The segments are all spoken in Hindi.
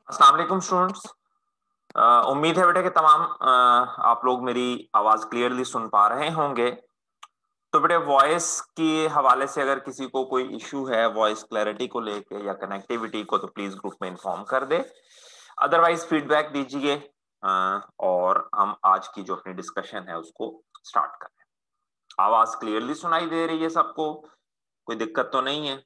अस्सलाम वालेकुम स्टूडेंट्स। उम्मीद है बेटा कि तमाम आप लोग मेरी आवाज क्लियरली सुन पा रहे होंगे। तो बेटे वॉइस के हवाले से अगर किसी को कोई इशू है वॉइस क्लैरिटी को लेके या कनेक्टिविटी को, तो प्लीज ग्रुप में इन्फॉर्म कर दे। अदरवाइज फीडबैक दीजिए और हम आज की जो अपनी डिस्कशन है उसको स्टार्ट करें। आवाज क्लियरली सुनाई दे रही है सबको? कोई दिक्कत तो नहीं है?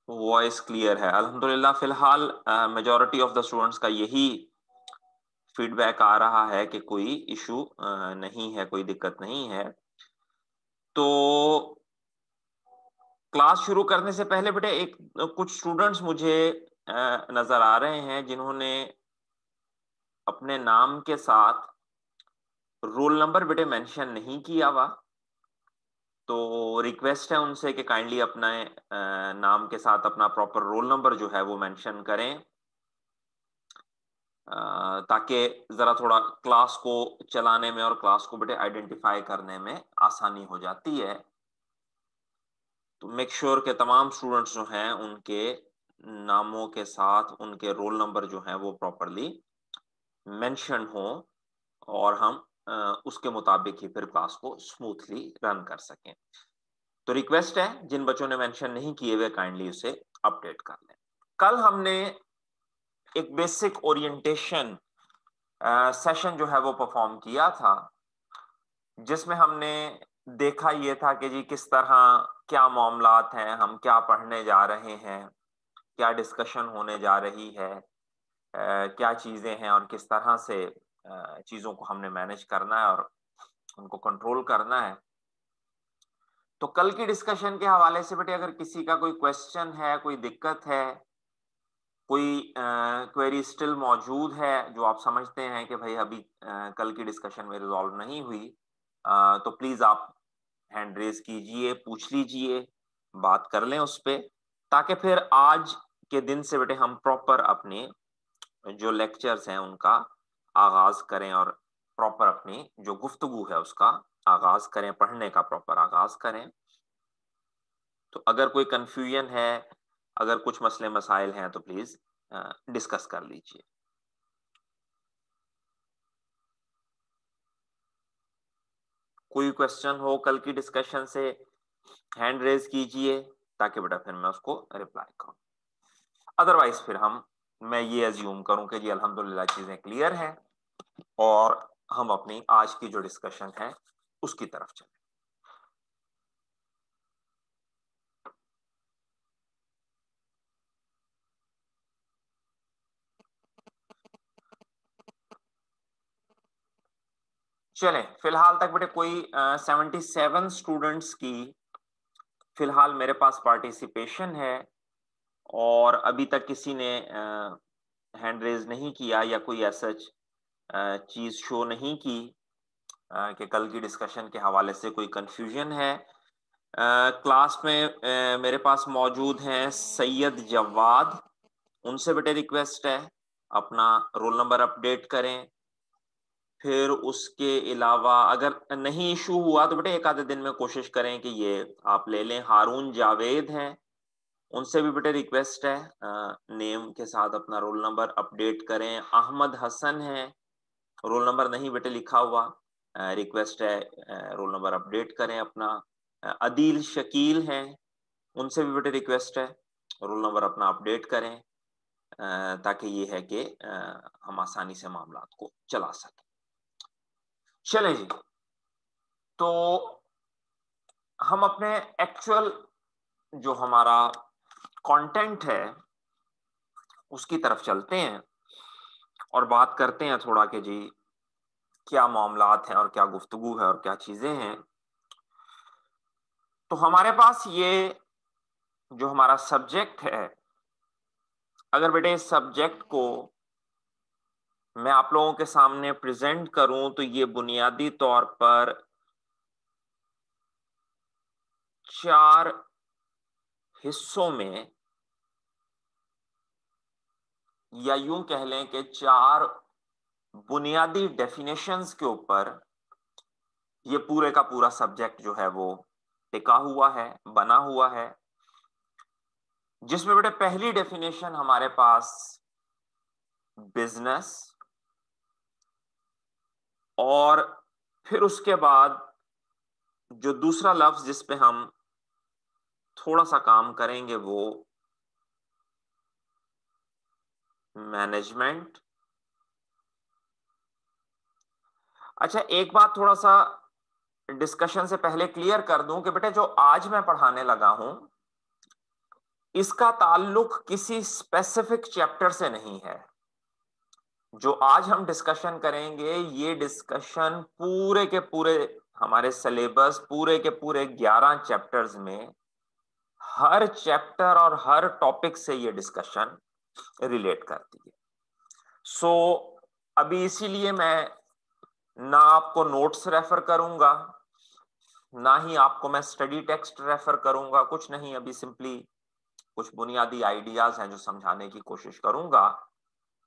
वॉइस क्लियर है अल्हम्दुलिल्लाह। फिलहाल मेजॉरिटी ऑफ द स्टूडेंट्स का यही फीडबैक आ रहा है कि कोई इशू नहीं है, कोई दिक्कत नहीं है। तो क्लास शुरू करने से पहले बेटे कुछ स्टूडेंट्स मुझे नजर आ रहे हैं जिन्होंने अपने नाम के साथ रोल नंबर बेटे मेंशन नहीं किया हुआ। तो रिक्वेस्ट है उनसे कि काइंडली अपने नाम के साथ अपना प्रॉपर रोल नंबर जो है वो मेंशन करें, ताकि जरा थोड़ा क्लास को चलाने में और क्लास को बेटे आइडेंटिफाई करने में आसानी हो जाती है। तो मेक श्योर के तमाम स्टूडेंट्स जो हैं उनके नामों के साथ उनके रोल नंबर जो हैं वो प्रॉपरली मेंशन हो और हम उसके मुताबिक ही फिर क्लास को स्मूथली रन कर सकें। तो रिक्वेस्ट है जिन बच्चों ने मेंशन नहीं किए हुए काइंडली उसे अपडेट कर लें। कल हमने एक बेसिक ओरिएंटेशन सेशन जो है वो परफॉर्म किया था, जिसमें हमने देखा ये था कि जी किस तरह क्या मामलात हैं, हम क्या पढ़ने जा रहे हैं, क्या डिस्कशन होने जा रही है, क्या चीजें हैं और किस तरह से चीजों को हमने मैनेज करना है और उनको कंट्रोल करना है। तो कल की डिस्कशन के हवाले से बेटे अगर किसी का कोई क्वेश्चन है, कोई दिक्कत है, कोई क्वेरी स्टिल मौजूद है जो आप समझते हैं कि भाई अभी कल की डिस्कशन में रिजॉल्व नहीं हुई, तो प्लीज आप हैंड रेज कीजिए, पूछ लीजिए, बात कर लें उस पे, ताकि फिर आज के दिन से बेटे हम प्रॉपर अपने जो लेक्चर्स हैं उनका आगाज करें और प्रॉपर अपनी जो गुफ्तगू है उसका आगाज करें, पढ़ने का प्रॉपर आगाज करें। तो अगर कोई कंफ्यूजन है, अगर कुछ मसले मसाइल हैं, तो प्लीज डिस्कस कर लीजिए। कोई क्वेश्चन हो कल की डिस्कशन से हैंड रेज कीजिए, ताकि बेटा फिर मैं उसको रिप्लाई करूं। अदरवाइज फिर मैं ये अज्यूम करूं कि जी अल्हम्दुलिल्लाह चीजें क्लियर हैं और हम अपनी आज की जो डिस्कशन है उसकी तरफ चलें। चलें, फिलहाल तक बेटे कोई 77 स्टूडेंट्स की फिलहाल मेरे पास पार्टिसिपेशन है और अभी तक किसी ने हैंड रेज नहीं किया या कोई ऐसा चीज शो नहीं की कि कल की डिस्कशन के हवाले से कोई कंफ्यूजन है। क्लास में मेरे पास मौजूद हैं सैयद जवाद, उनसे बेटे रिक्वेस्ट है अपना रोल नंबर अपडेट करें। फिर उसके अलावा अगर नहीं इशू हुआ तो बेटे एक आधे दिन में कोशिश करें कि ये आप ले लें। हारून जावेद हैं, उनसे भी बेटे रिक्वेस्ट है नेम के साथ अपना रोल नंबर अपडेट करें। अहमद हसन है, रोल नंबर नहीं बेटे लिखा हुआ, रिक्वेस्ट है रोल नंबर अपडेट करें अपना। अदील शकील हैं, उनसे भी बेटे रिक्वेस्ट है रोल नंबर अपना अपडेट करें, ताकि ये है कि हम आसानी से मामला को चला सकें। चलें जी, तो हम अपने एक्चुअल जो हमारा कंटेंट है उसकी तरफ चलते हैं और बात करते हैं थोड़ा कि जी क्या मामलात हैं और क्या गुफ्तगू है और क्या चीजें हैं। तो हमारे पास ये जो हमारा सब्जेक्ट है, अगर बेटे इस सब्जेक्ट को मैं आप लोगों के सामने प्रेजेंट करूं तो ये बुनियादी तौर पर 4 हिस्सों में, या यूं कह लें कि 4 बुनियादी डेफिनेशंस के ऊपर ये पूरे का पूरा सब्जेक्ट जो है वो टिका हुआ है, बना हुआ है। जिसमें बेटे पहली डेफिनेशन हमारे पास बिजनेस, और फिर उसके बाद जो दूसरा लफ्ज जिस पे हम थोड़ा सा काम करेंगे वो मैनेजमेंट। अच्छा, एक बात थोड़ा सा डिस्कशन से पहले क्लियर कर दूं कि बेटे जो आज मैं पढ़ाने लगा हूं इसका ताल्लुक किसी स्पेसिफिक चैप्टर से नहीं है। जो आज हम डिस्कशन करेंगे ये डिस्कशन पूरे के पूरे हमारे सिलेबस पूरे के पूरे 11 चैप्टर्स में हर चैप्टर और हर टॉपिक से ये डिस्कशन रिलेट करती है। सो अभी इसीलिए मैं ना आपको नोट्स रेफर करूंगा, ना ही आपको मैं स्टडी टेक्स्ट रेफर करूंगा, कुछ नहीं। अभी सिंपली कुछ बुनियादी आइडियाज हैं जो समझाने की कोशिश करूंगा,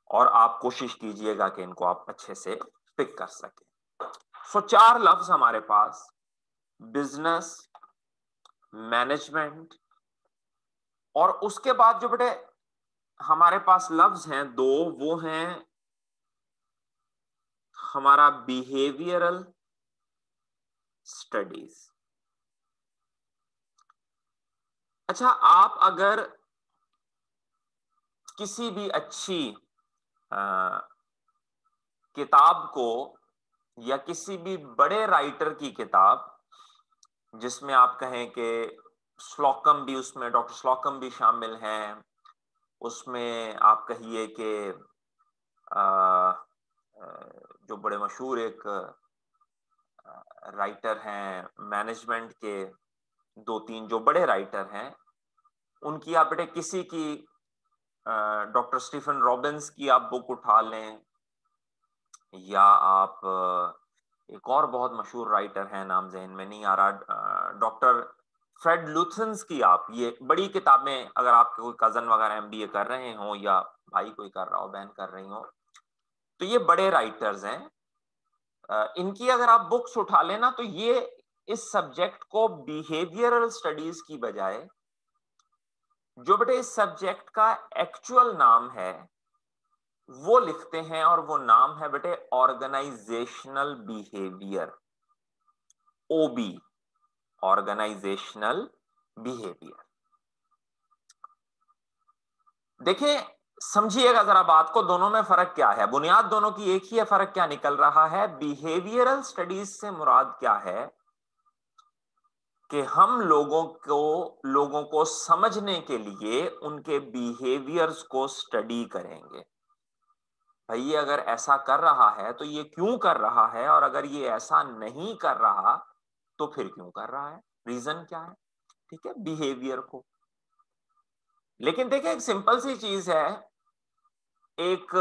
और आप कोशिश कीजिएगा कि इनको आप अच्छे से पिक कर सकें। सो 4 लफ्ज हमारे पास, बिजनेस, मैनेजमेंट, और उसके बाद जो बेटे हमारे पास लफ्ज हैं 2, वो हैं हमारा बिहेवियरल स्टडीज। अच्छा, आप अगर किसी भी अच्छी किताब को या किसी भी बड़े राइटर की किताब जिसमें आप कहें कि स्लॉकम भी, उसमें डॉक्टर स्लॉकम भी शामिल हैं, उसमें आप कहिए कि जो बड़े मशहूर एक राइटर हैं मैनेजमेंट के, 2-3 जो बड़े राइटर हैं उनकी आप बेटे किसी की डॉक्टर स्टीफन रॉबिन्स की आप बुक उठा लें, या आप एक और बहुत मशहूर राइटर है, नाम ज़हन में नहीं आ रहा, डॉक्टर फ्रेड लुथेंस की आप ये बड़ी किताबें, अगर आपके कोई कजन वगैरह एमबीए कर रहे हो या भाई कोई कर रहा हो, बहन कर रही हो, तो ये बड़े राइटर्स हैं। इनकी अगर आप बुक्स उठा लेना तो ये इस सब्जेक्ट को बिहेवियरल स्टडीज की बजाय जो बेटे इस सब्जेक्ट का एक्चुअल नाम है वो लिखते हैं, और वो नाम है बेटे ऑर्गेनाइजेशनल बिहेवियर, ओबी, ऑर्गेनाइजेशनल बिहेवियर। देखिए, समझिएगा जरा बात को, दोनों में फर्क क्या है, बुनियाद दोनों की एक ही है, फर्क क्या निकल रहा है। बिहेवियरल स्टडीज से मुराद क्या है कि हम लोगों को समझने के लिए उनके बिहेवियर्स को स्टडी करेंगे। भाई ये अगर ऐसा कर रहा है तो ये क्यों कर रहा है, और अगर ये ऐसा नहीं कर रहा तो फिर क्यों कर रहा है, रीजन क्या है, ठीक है, बिहेवियर को। लेकिन देखिए एक सिंपल सी चीज है, एक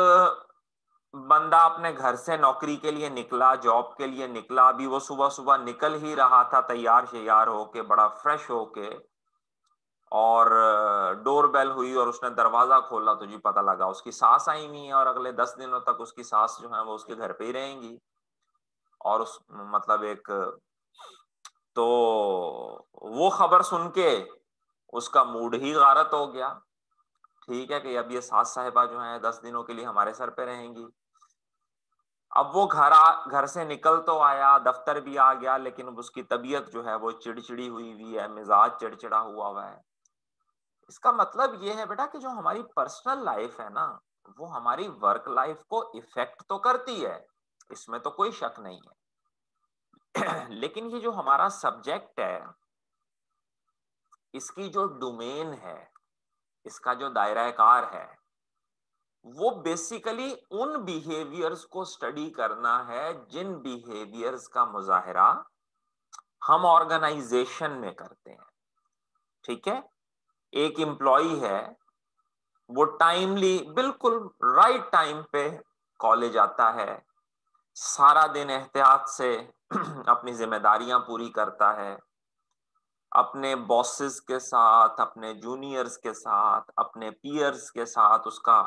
बंदा अपने घर से नौकरी के लिए निकला, जॉब के लिए निकला, अभी वो सुबह सुबह निकल ही रहा था तैयार श्यार होके, बड़ा फ्रेश होके, और डोर बेल हुई और उसने दरवाजा खोला तो जी पता लगा उसकी सास आई हुई है, और अगले 10 दिनों तक उसकी सास जो है वो उसके घर पे ही रहेंगी। और उस मतलब एक, तो वो खबर सुन के उसका मूड ही गारत हो गया। ठीक है कि अब ये सास साहिबा जो है 10 दिनों के लिए हमारे सर पे रहेंगी। अब वो घर से निकल तो आया, दफ्तर भी आ गया, लेकिन उसकी तबीयत जो है वो चिड़चिड़ी हुई हुई है, मिजाज चिड़चिड़ा हुआ है। इसका मतलब ये है बेटा कि जो हमारी पर्सनल लाइफ है ना, वो हमारी वर्क लाइफ को इफेक्ट तो करती है, इसमें तो कोई शक नहीं है। लेकिन ये जो हमारा सब्जेक्ट है, इसकी जो डोमेन है, इसका जो दायरा कार है, वो बेसिकली उन बिहेवियर्स को स्टडी करना है जिन बिहेवियर्स का मुजाहरा हम ऑर्गेनाइजेशन में करते हैं। ठीक है, एक एम्प्लॉय है, वो टाइमली, बिल्कुल राइट टाइम पे कॉलेज आता है, सारा दिन एहतियात से अपनी जिम्मेदारियां पूरी करता है, अपने बॉसेस के साथ, अपने जूनियर्स के साथ, अपने पीयर्स के साथ उसका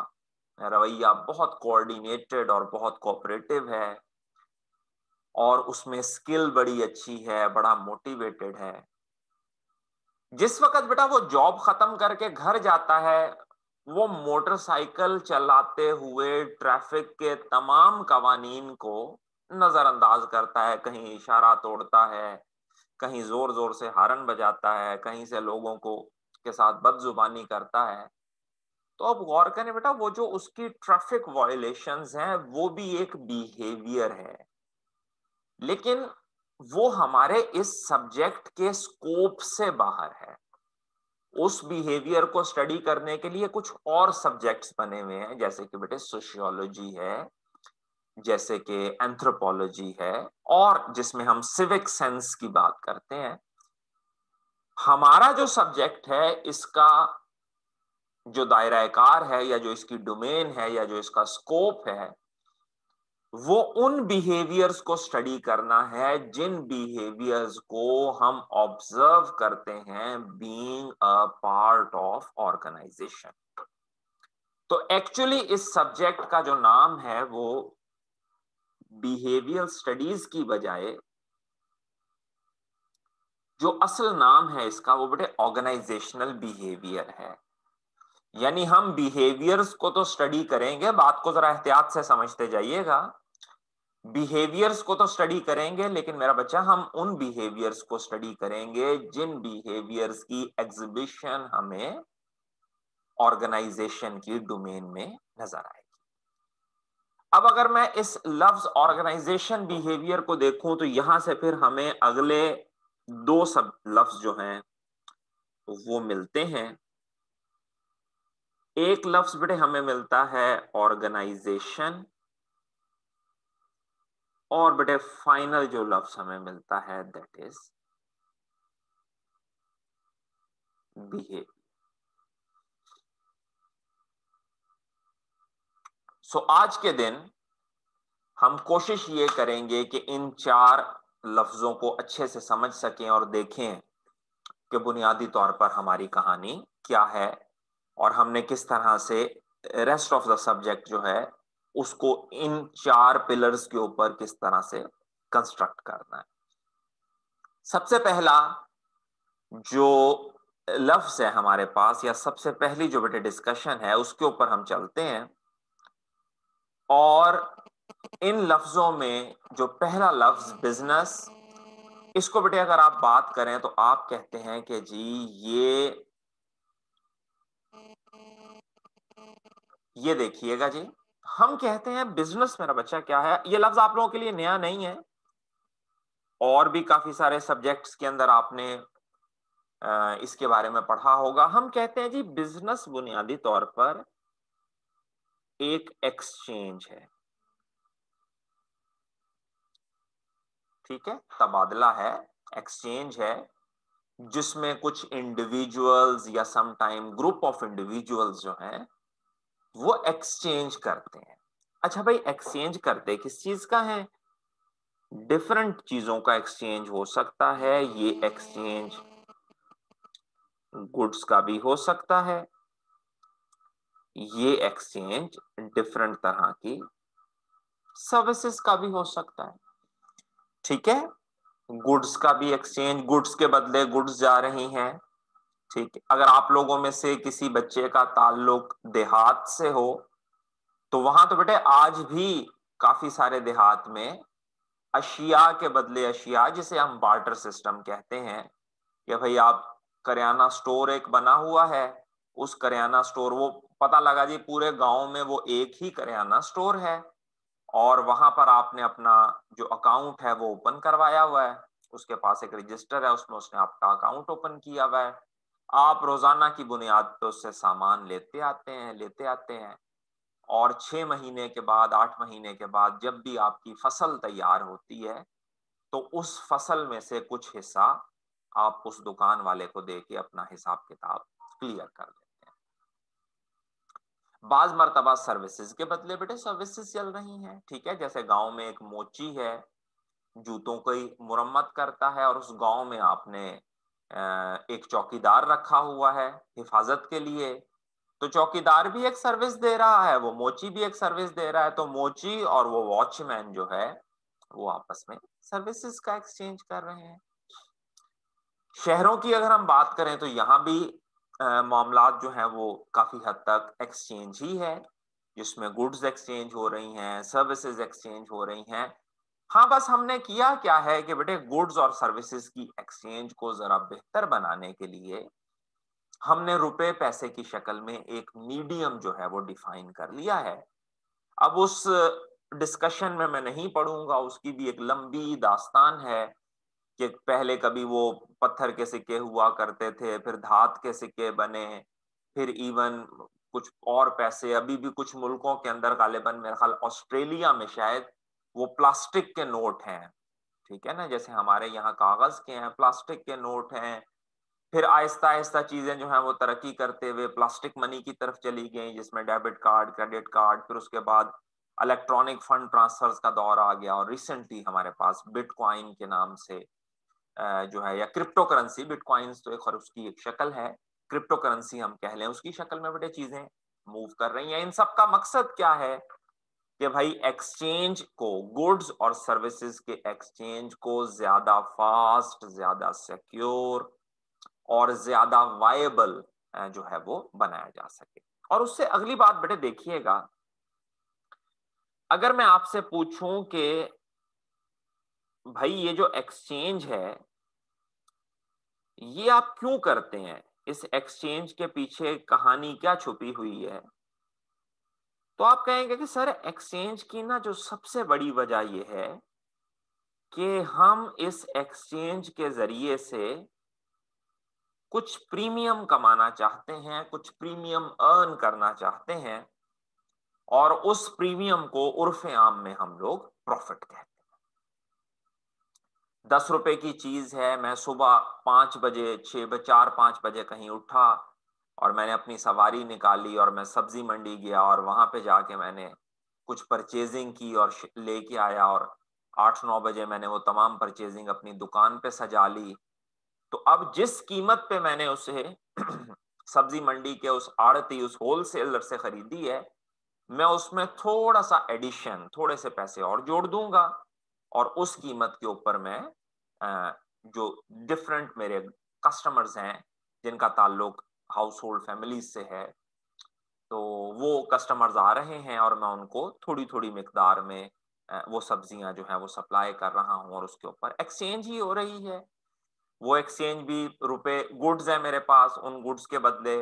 रवैया बहुत कोऑर्डिनेटेड और बहुत कोऑपरेटिव है, और उसमें स्किल बड़ी अच्छी है, बड़ा मोटिवेटेड है। जिस वक्त बेटा वो जॉब खत्म करके घर जाता है, वो मोटरसाइकिल चलाते हुए ट्रैफिक के तमाम कवानीन को नजरअंदाज करता है, कहीं इशारा तोड़ता है, कहीं जोर जोर से हॉर्न बजाता है, कहीं से लोगों को के साथ बदजुबानी करता है। तो अब गौर करें बेटा, वो जो उसकी ट्रैफिक वायलेशंस हैं वो भी एक बिहेवियर है, लेकिन वो हमारे इस सब्जेक्ट के स्कोप से बाहर है। उस बिहेवियर को स्टडी करने के लिए कुछ और सब्जेक्ट्स बने हुए हैं, जैसे कि बेटे सोशियोलॉजी है, जैसे कि एंथ्रोपोलॉजी है, और जिसमें हम सिविक सेंस की बात करते हैं। हमारा जो सब्जेक्ट है, इसका जो दायरा-ए-कार है, या जो इसकी डोमेन है, या जो इसका स्कोप है, वो उन बिहेवियर्स को स्टडी करना है जिन बिहेवियर्स को हम ऑब्जर्व करते हैं being a part of organisation. तो एक्चुअली इस सब्जेक्ट का जो नाम है वो बिहेवियर स्टडीज की बजाय जो असल नाम है इसका वो बेटे ऑर्गेनाइजेशनल बिहेवियर है। यानी हम बिहेवियर्स को तो स्टडी करेंगे, बात को जरा एहतियात से समझते जाइएगा। बिहेवियर्स को तो स्टडी करेंगे, लेकिन मेरा बच्चा हम उन बिहेवियर्स को स्टडी करेंगे जिन बिहेवियर्स की एग्जिबिशन हमें ऑर्गेनाइजेशन की डोमेन में नजर आएगी। अब अगर मैं इस लफ्ज ऑर्गेनाइजेशन बिहेवियर को देखूं तो यहां से फिर हमें अगले दो सब लफ्ज जो हैं वो मिलते हैं। एक लफ्ज बेटे हमें मिलता है ऑर्गेनाइजेशन, और बेटे फाइनल जो लफ्ज हमें मिलता है दैट इज बिहेवियर। सो आज के दिन हम कोशिश ये करेंगे कि इन चार लफ्जों को अच्छे से समझ सकें और देखें कि बुनियादी तौर पर हमारी कहानी क्या है, और हमने किस तरह से रेस्ट ऑफ द सब्जेक्ट जो है उसको इन चार पिलर्स के ऊपर किस तरह से कंस्ट्रक्ट करना है। सबसे पहला जो लफ्ज है हमारे पास, या सबसे पहली जो बेटे डिस्कशन है, उसके ऊपर हम चलते हैं। और इन लफ्जों में जो पहला लफ्ज बिजनेस, इसको बेटे अगर आप बात करें तो आप कहते हैं कि जी ये देखिएगा जी, हम कहते हैं बिजनेस मेरा बच्चा क्या है। ये लफ्ज आप लोगों के लिए नया नहीं है, और भी काफी सारे सब्जेक्ट्स के अंदर आपने इसके बारे में पढ़ा होगा। हम कहते हैं जी बिजनेस बुनियादी तौर पर एक एक्सचेंज है, ठीक है, तबादला है, एक्सचेंज है, जिसमें कुछ इंडिविजुअल्स या some time group of individuals जो हैं वो एक्सचेंज करते हैं। अच्छा भाई, एक्सचेंज करते किस चीज का है? डिफरेंट चीजों का एक्सचेंज हो सकता है। ये एक्सचेंज गुड्स का भी हो सकता है, ये एक्सचेंज डिफरेंट तरह की सर्विसेज का भी हो सकता है, ठीक है। गुड्स का भी एक्सचेंज, गुड्स के बदले गुड्स जा रही हैं, ठीक है। अगर आप लोगों में से किसी बच्चे का ताल्लुक देहात से हो तो वहां तो बेटे आज भी काफी सारे देहात में अशिया के बदले अशिया, जिसे हम बार्टर सिस्टम कहते हैं, कि भाई आप करियाना स्टोर एक बना हुआ है, उस करियाना स्टोर, वो पता लगा जी पूरे गांव में वो एक ही करियाना स्टोर है, और वहां पर आपने अपना जो अकाउंट है वो ओपन करवाया हुआ है, उसके पास एक रजिस्टर है, उसमें उसने आपका अकाउंट ओपन किया हुआ है। आप रोजाना की बुनियाद पे उससे सामान लेते आते हैं, और 6 महीने के बाद, 8 महीने के बाद जब भी आपकी फसल तैयार होती है तो उस फसल में से कुछ हिस्सा आप उस दुकान वाले को दे के अपना हिसाब किताब क्लियर कर लेते हैं। बाज मर्तबा सर्विसेज के बदले बेटे सर्विसेज चल रही हैं, ठीक है। जैसे गांव में एक मोची है, जूतों की मुरम्मत करता है, और उस गांव में आपने एक चौकीदार रखा हुआ है हिफाजत के लिए, तो चौकीदार भी एक सर्विस दे रहा है, वो मोची भी एक सर्विस दे रहा है, तो मोची और वो वॉचमैन जो है वो आपस में सर्विसेज का एक्सचेंज कर रहे हैं। शहरों की अगर हम बात करें तो यहाँ भी मामलात जो हैं वो काफी हद तक एक्सचेंज ही है, जिसमें गुड्स एक्सचेंज हो रही हैं, सर्विसेज एक्सचेंज हो रही हैं। हाँ, बस हमने किया क्या है कि बेटे गुड्स और सर्विसेज की एक्सचेंज को जरा बेहतर बनाने के लिए हमने रुपए पैसे की शक्ल में एक मीडियम जो है वो डिफाइन कर लिया है। अब उस डिस्कशन में मैं नहीं पढ़ूंगा, उसकी भी एक लंबी दास्तान है कि पहले कभी वो पत्थर के सिक्के हुआ करते थे, फिर धात के सिक्के बने, फिर इवन कुछ और पैसे अभी भी कुछ मुल्कों के अंदर गालिबन मेरे ख्याल ऑस्ट्रेलिया में शायद वो प्लास्टिक के नोट हैं, ठीक है ना, जैसे हमारे यहाँ कागज के हैं, प्लास्टिक के नोट हैं। फिर आहिस्ता आहिस्ता चीजें जो हैं वो तरक्की करते हुए प्लास्टिक मनी की तरफ चली गई, जिसमें डेबिट कार्ड, क्रेडिट कार्ड, फिर उसके बाद इलेक्ट्रॉनिक फंड ट्रांसफर्स का दौर आ गया, और रिसेंटली हमारे पास बिटकॉइन के नाम से जो है, या क्रिप्टो करेंसी, बिटकॉइंस तो एक उसकी एक शक्ल है, क्रिप्टो करेंसी हम कह लें, उसकी शक्ल में बड़े चीजें मूव कर रही हैं। इन सब का मकसद क्या है कि भाई एक्सचेंज को, गुड्स और सर्विसेज के एक्सचेंज को ज्यादा फास्ट, ज्यादा सिक्योर और ज्यादा वायबल जो है वो बनाया जा सके। और उससे अगली बात बेटे देखिएगा, अगर मैं आपसे पूछूं कि भाई ये जो एक्सचेंज है ये आप क्यों करते हैं, इस एक्सचेंज के पीछे कहानी क्या छुपी हुई है, तो आप कहेंगे कि सर एक्सचेंज की ना जो सबसे बड़ी वजह ये है कि हम इस एक्सचेंज के जरिए से कुछ प्रीमियम कमाना चाहते हैं, कुछ प्रीमियम अर्न करना चाहते हैं, और उस प्रीमियम को उर्फे आम में हम लोग प्रॉफिट कहते हैं। 10 रुपए की चीज है, मैं सुबह 5 बजे, 6 बजे, 4-5 बजे कहीं उठा और मैंने अपनी सवारी निकाली और मैं सब्जी मंडी गया और वहां पे जाके मैंने कुछ परचेजिंग की और लेके आया, और 8-9 बजे मैंने वो तमाम परचेजिंग अपनी दुकान पे सजा ली। तो अब जिस कीमत पे मैंने उसे सब्जी मंडी के उस आड़ती, उस होलसेलर से खरीदी है, मैं उसमें थोड़ा सा एडिशन, थोड़े से पैसे और जोड़ दूंगा, और उस कीमत के ऊपर मैं जो डिफरेंट मेरे कस्टमर्स हैं जिनका ताल्लुक हाउस होल्ड फैमिलीज से है, तो वो कस्टमर्स आ रहे हैं और मैं उनको थोड़ी थोड़ी मिकदार में वो सब्जियां जो है वो सप्लाई कर रहा हूं, और उसके ऊपर एक्सचेंज ही हो रही है। वो एक्सचेंज भी रुपए, गुड्स है मेरे पास, उन गुड्स के बदले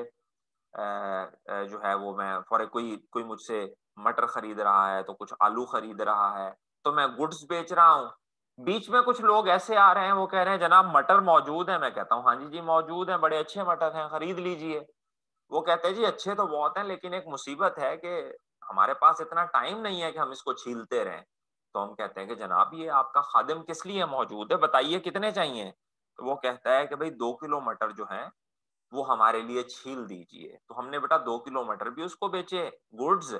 जो है वो मैं फॉर कोई कोई मुझसे मटर खरीद रहा है तो कुछ आलू खरीद रहा है, तो मैं गुड्स बेच रहा हूँ। बीच में कुछ लोग ऐसे आ रहे हैं, वो कह रहे हैं जनाब मटर मौजूद है, मैं कहता हूँ हाँ जी जी मौजूद है, बड़े अच्छे मटर हैं, खरीद लीजिए। वो कहते हैं जी अच्छे तो बहुत हैं, लेकिन एक मुसीबत है कि हमारे पास इतना टाइम नहीं है कि हम इसको छीलते रहें। तो हम कहते हैं कि जनाब ये आपका खादिम किस लिए मौजूद है, बताइए कितने चाहिए। तो वो कहता है कि भाई 2 किलो मटर जो है वो हमारे लिए छील दीजिए। तो हमने बेटा 2 किलो मटर भी उसको बेचे, गुड्स,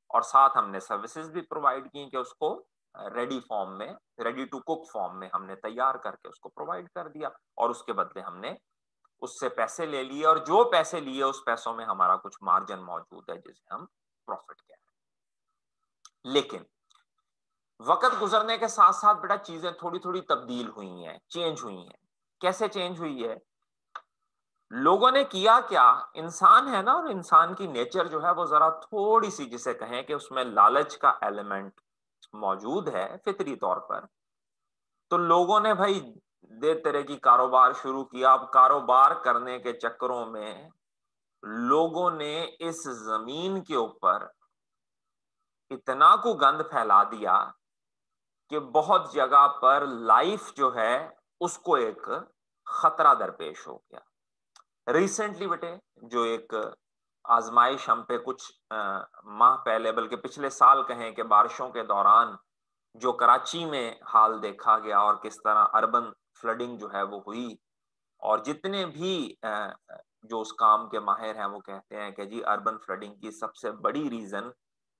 और साथ हमने सर्विसेज भी प्रोवाइड की कि उसको रेडी फॉर्म में, रेडी टू कुक फॉर्म में हमने तैयार करके उसको प्रोवाइड कर दिया, और उसके बदले हमने उससे पैसे ले लिए, और जो पैसे लिए उस पैसों में हमारा कुछ मार्जिन मौजूद है जिसे हम प्रॉफिट कहते हैं। लेकिन वक्त गुजरने के साथ साथ बेटा चीजें थोड़ी थोड़ी तब्दील हुई हैं, चेंज हुई हैं। कैसे चेंज हुई है, लोगों ने किया क्या, इंसान है ना, और इंसान की नेचर जो है वो जरा थोड़ी सी, जिसे कहें कि उसमें लालच का एलिमेंट मौजूद है फितरी तौर पर। तो लोगों ने भाई दे तरह की कारोबार शुरू किया। अब कारोबार करने के चक्करों में लोगों ने इस जमीन के ऊपर इतना को गंद फैला दिया कि बहुत जगह पर लाइफ जो है उसको एक खतरा दरपेश हो गया। रिसेंटली बेटे जो एक आजमाइश हम पे कुछ माह पहले, बल्कि पिछले साल कहें कि बारिशों के दौरान जो कराची में हाल देखा गया और किस तरह अर्बन फ्लडिंग जो है वो हुई, और जितने भी जो उस काम के माहिर हैं वो कहते हैं कि जी अर्बन फ्लडिंग की सबसे बड़ी रीजन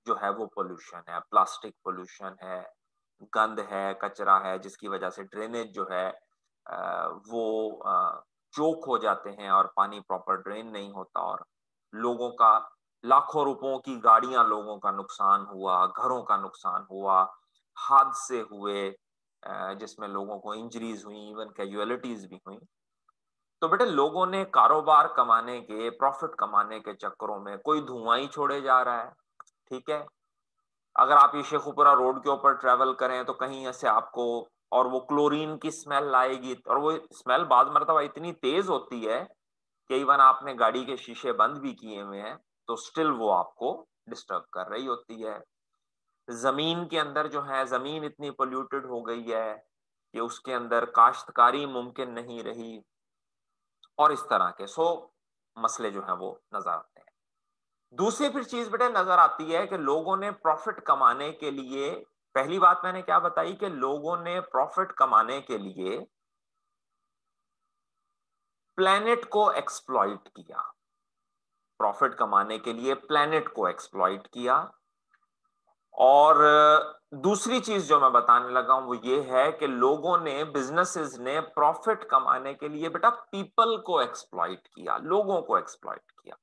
जो है वो पोल्यूशन है, प्लास्टिक पोल्यूशन है, गंद है, कचरा है, जिसकी वजह से ड्रेनेज जो है वो चोक हो जाते हैं और पानी प्रॉपर ड्रेन नहीं होता, और लोगों का लाखों रुपयों की गाड़ियां, लोगों का नुकसान हुआ, घरों का नुकसान हुआ, हादसे हुए जिसमें लोगों को इंजरीज हुई, इवन कैजुअलिटीज भी हुई। तो बेटे लोगों ने कारोबार कमाने के, प्रॉफिट कमाने के चक्करों में कोई धुआं ही छोड़े जा रहा है, ठीक है। अगर आप ये शेखुपुरा रोड के ऊपर ट्रेवल करें तो कहीं ऐसे आपको, और वो क्लोरीन की स्मेल आएगी, और वो स्मेल बाद मरतबा इतनी तेज होती है कि इवन आपने गाड़ी के शीशे बंद भी किए हुए हैं तो स्टिल वो आपको डिस्टर्ब कर रही होती है। जमीन के अंदर जो है, जमीन इतनी पोल्यूटेड हो गई है कि उसके अंदर काश्तकारी मुमकिन नहीं रही, और इस तरह के मसले जो है वो नजर आते हैं। दूसरी फिर चीज बेटे नजर आती है कि लोगों ने प्रॉफिट कमाने के लिए, पहली बात मैंने क्या बताई कि लोगों ने प्रॉफिट कमाने के लिए प्लेनेट को एक्सप्लॉइट किया, प्रॉफिट कमाने के लिए प्लेनेट को एक्सप्लॉइट किया। और दूसरी चीज जो मैं बताने लगा हूं वो ये है कि लोगों ने, बिजनेसेस ने प्रॉफिट कमाने के लिए बेटा पीपल को एक्सप्लॉइट किया, लोगों को एक्सप्लॉइट किया।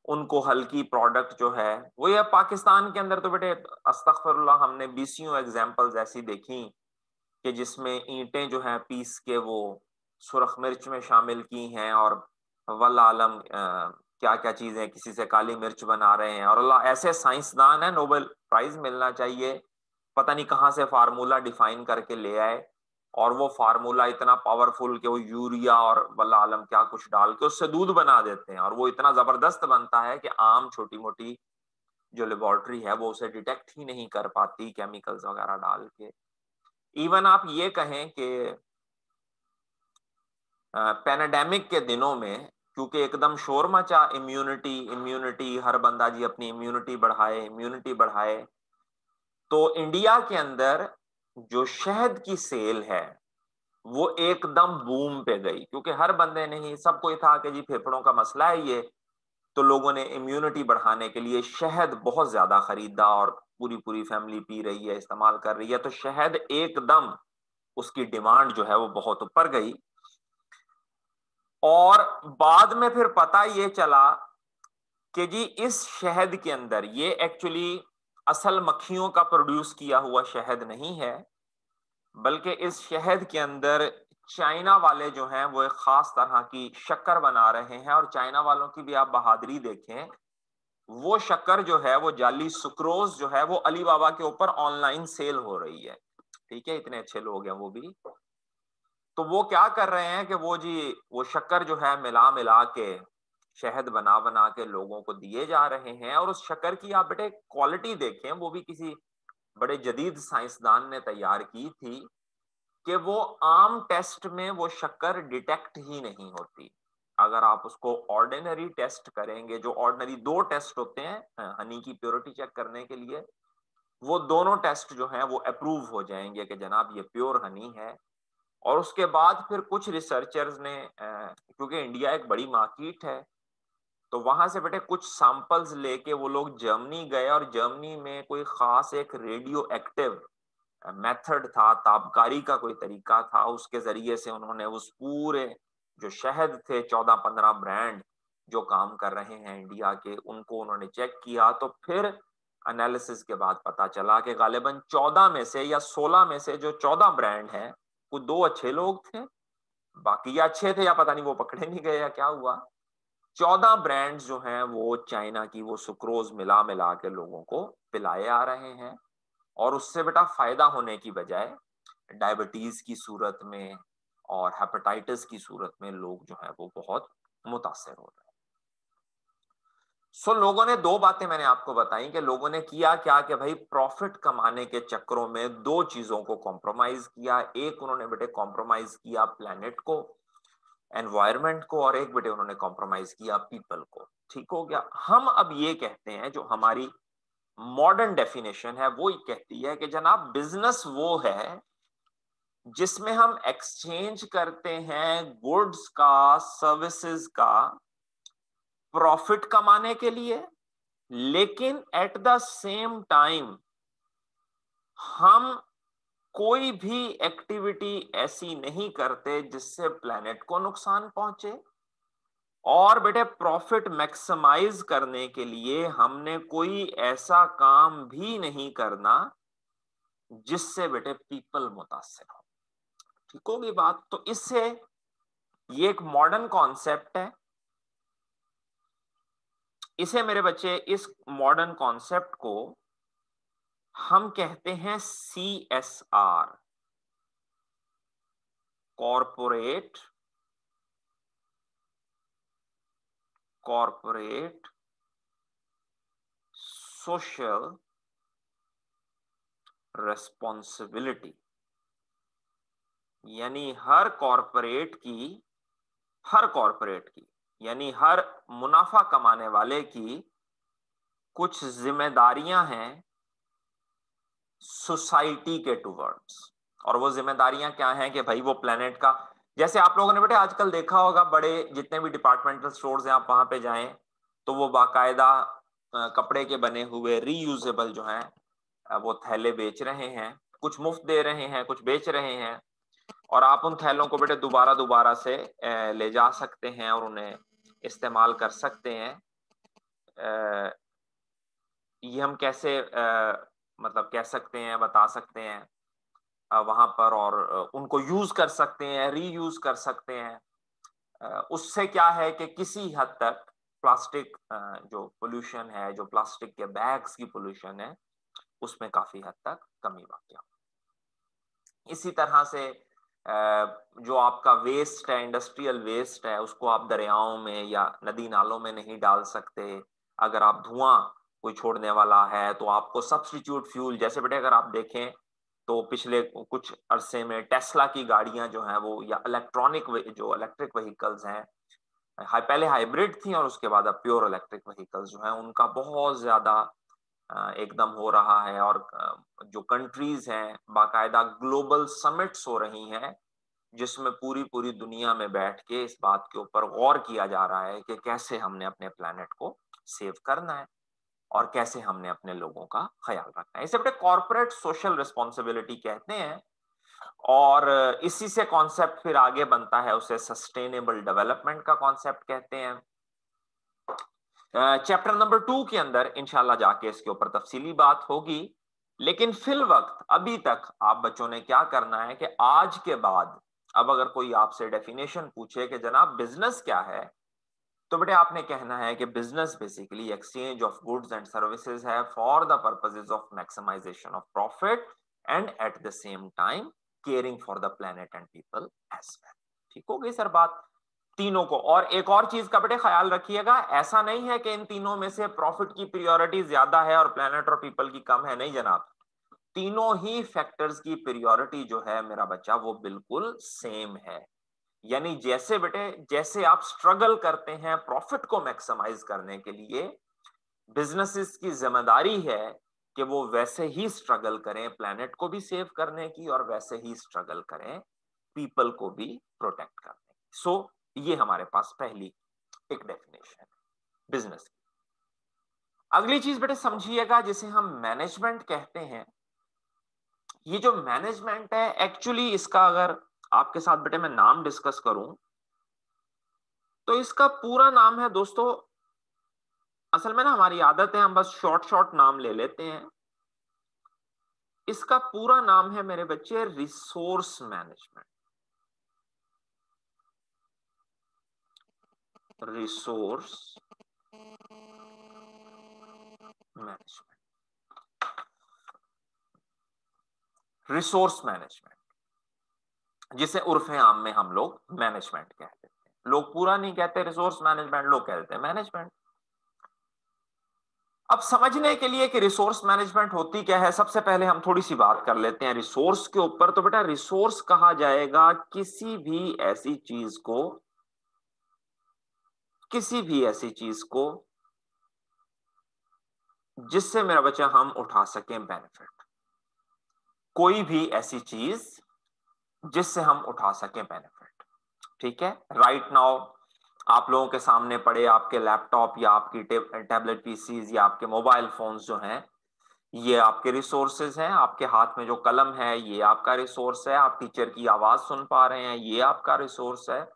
उनको हल्की प्रोडक्ट जो है वो, ये पाकिस्तान के अंदर तो बेटे अस्तगफिरुल्लाह हमने बीसियों एग्जांपल्स ऐसी देखी कि जिसमें ईंटें जो हैं पीस के वो सुर्ख मिर्च में शामिल की हैं, और वल्लाह आलम क्या क्या चीजें, किसी से काली मिर्च बना रहे हैं, और अल्लाह ऐसे साइंसदान है, नोबेल प्राइज मिलना चाहिए, पता नहीं कहां से फार्मूला डिफाइन करके ले आए, और वो फार्मूला इतना पावरफुल कि वो यूरिया और वल्लाह आलम क्या कुछ डाल के उससे दूध बना देते हैं, और वो इतना जबरदस्त बनता है कि आम छोटी मोटी जो लेबोरेटरी है वो उसे डिटेक्ट ही नहीं कर पाती केमिकल्स वगैरह डाल के। इवन आप ये कहें कि पैनाडेमिक के दिनों में, क्योंकि एकदम शोर मचा, इम्यूनिटी इम्यूनिटी, हर बंदा जी अपनी इम्यूनिटी बढ़ाए, इम्यूनिटी बढ़ाए, तो इंडिया के अंदर जो शहद की सेल है वो एकदम बूम पे गई, क्योंकि हर बंदे ने ही, सबको ही था कि जी फेफड़ों का मसला है ये, तो लोगों ने इम्यूनिटी बढ़ाने के लिए शहद बहुत ज्यादा खरीदा, और पूरी पूरी फैमिली पी रही है, इस्तेमाल कर रही है, तो शहद एकदम उसकी डिमांड जो है वो बहुत ऊपर गई। और बाद में फिर पता ये चला कि जी इस शहद के अंदर, ये एक्चुअली असल मक्खियों का प्रोड्यूस किया हुआ शहद नहीं है, बल्कि इस शहद के अंदर चाइना वाले जो हैं वो एक खास तरह की शक्कर बना रहे हैं, और चाइना वालों की भी आप बहादुरी देखें, वो शक्कर जो है, वो जाली सुक्रोज जो है वो अली बाबा के ऊपर ऑनलाइन सेल हो रही है, ठीक है, इतने अच्छे लोग हैं वो भी। तो वो क्या कर रहे हैं कि वो जी वो शक्कर जो है मिला मिला के, शहद बना बना के लोगों को दिए जा रहे हैं, और उस शक्कर की आप बेटे क्वालिटी देखें, वो भी किसी बड़े जदीद साइंसदान ने तैयार की थी कि वो आम टेस्ट में वो शक्कर डिटेक्ट ही नहीं होती। अगर आप उसको ऑर्डिनरी टेस्ट करेंगे, जो ऑर्डिनरी दो टेस्ट होते हैं हनी की प्योरिटी चेक करने के लिए, वो दोनों टेस्ट जो हैं वो अप्रूव हो जाएंगे कि जनाब ये प्योर हनी है। और उसके बाद फिर कुछ रिसर्चर्स ने, क्योंकि इंडिया एक बड़ी मार्केट है, तो वहां से बेटे कुछ सैंपल्स लेके वो लोग जर्मनी गए, और जर्मनी में कोई खास एक रेडियो एक्टिव मेथड था, ताबकारी का कोई तरीका था, उसके जरिए से उन्होंने उस पूरे जो शहद थे 14-15 ब्रांड जो काम कर रहे हैं इंडिया के, उनको उन्होंने चेक किया, तो फिर एनालिसिस के बाद पता चला कि गालिबन 14 में से या 16 में से जो 14 ब्रांड हैं, वो दो अच्छे लोग थे, बाकी या अच्छे थे या पता नहीं वो पकड़े नहीं गए या क्या हुआ। 14 ब्रांड्स जो हैं वो चाइना की वो सुक्रोज मिला मिला के लोगों को पिलाए आ रहे हैं, और उससे बेटा फायदा होने की बजाय डायबिटीज की सूरत में और हेपेटाइटिस की सूरत में लोग जो है वो बहुत मुतासर हो रहे हैं। लोगों ने दो बातें मैंने आपको बताई कि लोगों ने किया क्या कि भाई प्रॉफिट कमाने के चक्करों में दो चीजों को कॉम्प्रोमाइज किया। एक उन्होंने बेटे कॉम्प्रोमाइज किया प्लेनेट को, एनवायरमेंट को, और एक बेटे उन्होंने कॉम्प्रोमाइज किया पीपल को। ठीक हो गया। हम अब ये कहते हैं, जो हमारी मॉडर्न डेफिनेशन है वो कहती है कि जनाब बिजनेस वो है जिसमें हम एक्सचेंज करते हैं गुड्स का, सर्विसेज का, प्रॉफिट कमाने के लिए, लेकिन एट द सेम टाइम हम कोई भी एक्टिविटी ऐसी नहीं करते जिससे प्लेनेट को नुकसान पहुंचे। और बेटे प्रॉफिट मैक्सिमाइज करने के लिए हमने कोई ऐसा काम भी नहीं करना जिससे बेटे पीपल मुतासिर हो। ठीक होगी बात। तो इससे ये एक मॉडर्न कॉन्सेप्ट है। इसे मेरे बच्चे, इस मॉडर्न कॉन्सेप्ट को हम कहते हैं CSR, कॉर्पोरेट सोशल रेस्पॉन्सिबिलिटी। यानी हर कॉर्पोरेट की यानी हर मुनाफा कमाने वाले की कुछ जिम्मेदारियां हैं सोसाइटी के टुवर्ड्स। और वो जिम्मेदारियां क्या हैं कि भाई वो प्लेनेट का, जैसे आप लोगों ने बेटे आजकल देखा होगा, बड़े जितने भी डिपार्टमेंटल स्टोर्स हैं आप वहां पे जाएं तो वो बाकायदा कपड़े के बने हुए रीयूजेबल जो हैं वो थैले बेच रहे हैं। कुछ मुफ्त दे रहे हैं, कुछ बेच रहे हैं, और आप उन थैलों को बेटे दोबारा दोबारा से ले जा सकते हैं और उन्हें इस्तेमाल कर सकते हैं। ये हम कैसे मतलब कह सकते हैं, बता सकते हैं वहां पर, और उनको यूज कर सकते हैं, रीयूज कर सकते हैं। उससे क्या है कि किसी हद तक प्लास्टिक जो पोल्यूशन है, जो प्लास्टिक के बैग्स की पोल्यूशन है, उसमें काफी हद तक कमी वाक़या। इसी तरह से जो आपका वेस्ट है, इंडस्ट्रियल वेस्ट है, उसको आप दरियाओं में या नदी नालों में नहीं डाल सकते। अगर आप धुआं कोई छोड़ने वाला है तो आपको सब्स्टिट्यूट फ्यूल, जैसे बेटे अगर आप देखें तो पिछले कुछ अरसे में टेस्ला की गाड़ियां जो हैं वो, या जो इलेक्ट्रिक व्हीकल्स हैं, पहले हाइब्रिड थी और उसके बाद अब प्योर इलेक्ट्रिक व्हीकल्स जो हैं उनका बहुत ज्यादा एकदम हो रहा है। और जो कंट्रीज हैं बाकायदा ग्लोबल समिट्स हो रही हैं जिसमें पूरी पूरी दुनिया में बैठ के इस बात के ऊपर गौर किया जा रहा है कि कैसे हमने अपने प्लेनेट को सेव करना है और कैसे हमने अपने लोगों का ख्याल रखना है। इसे अपने कॉर्पोरेट सोशल रिस्पॉन्सिबिलिटी कहते हैं। और इसी से कॉन्सेप्ट फिर आगे बनता है, उसे सस्टेनेबल डेवलपमेंट का कॉन्सेप्ट कहते हैं। चैप्टर नंबर 2 के अंदर इंशाल्लाह जाके इसके ऊपर तफसीली बात होगी। लेकिन फिल वक्त अभी तक आप बच्चों ने क्या करना है कि आज के बाद अब अगर कोई आपसे डेफिनेशन पूछे कि जनाब बिजनेस क्या है, तो बेटे आपने कहना है कि business basically exchange of goods and services है for the purposes of maximisation of profit and at the same time caring for the planet and people as well. ठीक हो गई सर बात तीनों को। और एक और चीज का बेटे ख्याल रखिएगा, ऐसा नहीं है कि इन तीनों में से प्रॉफिट की प्रायोरिटी ज्यादा है और प्लेनेट और पीपल की कम है, नहीं जनाब। तीनों ही फैक्टर्स की प्रायोरिटी जो है मेरा बच्चा वो बिल्कुल सेम है। यानी जैसे बेटे जैसे आप स्ट्रगल करते हैं प्रॉफिट को मैक्सिमाइज करने के लिए, बिजनेसेस की जिम्मेदारी है कि वो वैसे ही स्ट्रगल करें प्लेनेट को भी सेव करने की, और वैसे ही स्ट्रगल करें पीपल को भी प्रोटेक्ट करने की। सो ये हमारे पास पहली एक डेफिनेशन है बिजनेस की। अगली चीज बेटे समझिएगा जिसे हम मैनेजमेंट कहते हैं। ये जो मैनेजमेंट है एक्चुअली इसका अगर आपके साथ बेटे मैं नाम डिस्कस करूं तो इसका पूरा नाम है दोस्तों, असल में ना हमारी आदत है हम बस शॉर्ट शॉर्ट नाम ले लेते हैं। इसका पूरा नाम है मेरे बच्चे resource management. Resource management, resource management जिसे उर्फे आम में हम लोग मैनेजमेंट कहते हैं। लोग पूरा नहीं कहते रिसोर्स मैनेजमेंट, लोग कहते हैं मैनेजमेंट। अब समझने के लिए कि रिसोर्स मैनेजमेंट होती क्या है, सबसे पहले हम थोड़ी सी बात कर लेते हैं रिसोर्स के ऊपर। तो बेटा रिसोर्स कहा जाएगा किसी भी ऐसी चीज को, किसी भी ऐसी चीज को जिससे मेरा बच्चा हम उठा सकें बेनिफिट। कोई भी ऐसी चीज जिससे हम उठा सकें बेनिफिट। ठीक है, राइट नाउ आप लोगों के सामने पड़े आपके लैपटॉप या आपकी टैबलेट पीसीज या आपके मोबाइल फोन्स जो हैं, ये आपके रिसोर्सेज हैं। आपके हाथ में जो कलम है ये आपका रिसोर्स है। आप टीचर की आवाज सुन पा रहे हैं, ये आपका रिसोर्स है।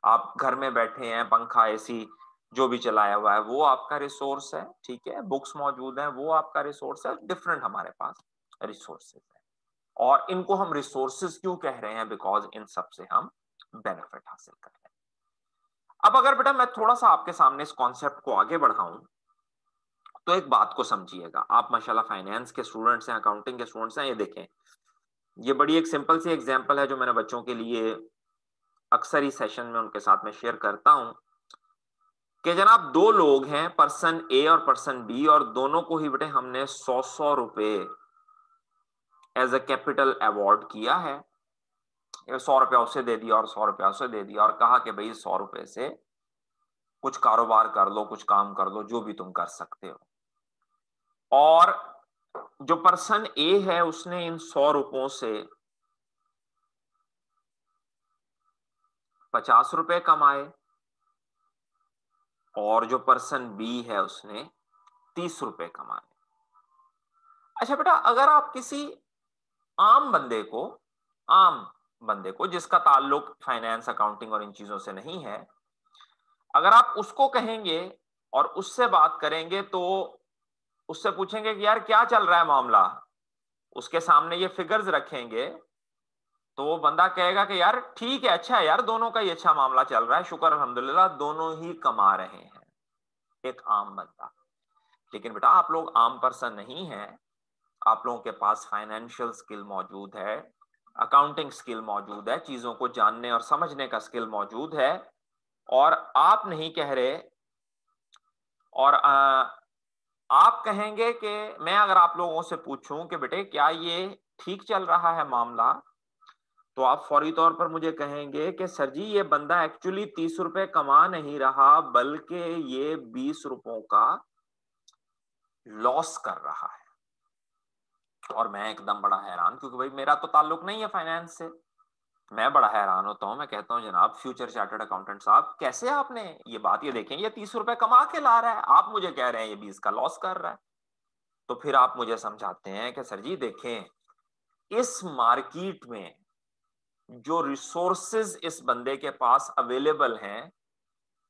आप घर में बैठे हैं, पंखा एसी जो भी चलाया हुआ है वो आपका रिसोर्स है। ठीक है, बुक्स मौजूद हैं वो आपका रिसोर्स है। डिफरेंट हमारे पास रिसोर्सेज है, और इनको हम रिसोर्सेज क्यों कह रहे हैं, बिकॉज इन सब से हम बेनिफिट हासिल कर रहे हैं। अब अगर बेटा मैं थोड़ा सा आपके सामने इस कॉन्सेप्ट को आगे बढ़ाऊं, तो एक बात को समझिएगा। आप माशाल्लाह फाइनेंस के स्टूडेंट्स हैं, अकाउंटिंग के स्टूडेंट्स हैं। ये देखें, ये बड़ी एक सिंपल सी एग्जांपल है जो मैंने बच्चों के लिए अक्सर ही सेशन में उनके साथ में शेयर करता हूं कि जनाब दो लोग हैं, पर्सन ए और पर्सन बी, और दोनों को ही बेटे हमने 100 रुपए एज ए कैपिटल अवार्ड किया है। 100 रुपया उसे दे दिया और 100 रुपया उसे दे दिया, और कहा कि भाई 100 रुपए से कुछ कारोबार कर लो, कुछ काम कर लो, जो भी तुम कर सकते हो। और जो पर्सन ए है उसने इन 100 रुपयों से 50 रुपए कमाए, और जो पर्सन बी है उसने 30 रुपए कमाए। अच्छा बेटा, अगर आप किसी आम बंदे को आम बंदे को जिसका ताल्लुक फाइनेंस, अकाउंटिंग और इन चीजों से नहीं है, अगर आप उसको कहेंगे और उससे बात करेंगे, तो उससे पूछेंगे कि यार क्या चल रहा है मामला, उसके सामने ये फिगर्स रखेंगे, तो वो बंदा कहेगा कि यार ठीक है, अच्छा है यार, दोनों का ही अच्छा मामला चल रहा है, शुक्र अल्हम्दुलिल्लाह, दोनों ही कमा रहे हैं। एक आम बंदा। लेकिन बेटा आप लोग आम पर्सन नहीं है, आप लोगों के पास फाइनेंशियल स्किल मौजूद है, अकाउंटिंग स्किल मौजूद है, चीजों को जानने और समझने का स्किल मौजूद है, और आप नहीं कह रहे, और आप कहेंगे कि मैं अगर आप लोगों से पूछूं कि बेटे क्या ये ठीक चल रहा है मामला, तो आप फौरी तौर पर मुझे कहेंगे कि सर जी ये बंदा एक्चुअली 30 रुपए कमा नहीं रहा, बल्कि ये 20 रुपयों का लॉस कर रहा है। और मैं एकदम बड़ा हैरान, क्योंकि भाई मेरा तो ताल्लुक नहीं है फाइनेंस से। मैं बड़ा हैरान होता हूं, मैं कहता हूं जनाब फ्यूचर चार्टर्ड अकाउंटेंट साहब, कैसे आपने ये बात, ये देखें, ये 30 रुपए कमा के ला रहा है, आप मुझे कह रहे हैं ये 20 का लॉस कर रहा है। तो फिर आप मुझे समझाते हैं कि सर जी देखें, इस मार्केट में जो रिसोर्सेज इस बंदे के पास अवेलेबल हैं,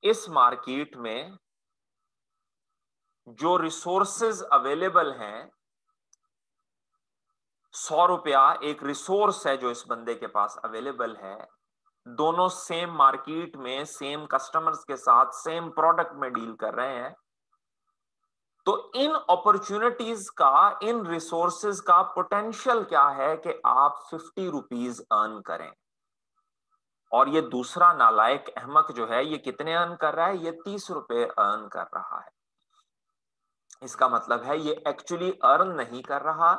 इस मार्केट में जो रिसोर्सेज अवेलेबल हैं, 100 रुपया एक रिसोर्स है जो इस बंदे के पास अवेलेबल है। दोनों सेम मार्केट में सेम कस्टमर्स के साथ सेम प्रोडक्ट में डील कर रहे हैं। तो इन अपॉर्चुनिटीज का, इन रिसोर्सेज का पोटेंशियल क्या है कि आप 50 रुपीज अर्न करें, और ये दूसरा नालायक अहमक जो है ये कितने अर्न कर रहा है, ये 30 रुपए अर्न कर रहा है। इसका मतलब है ये एक्चुअली अर्न नहीं कर रहा,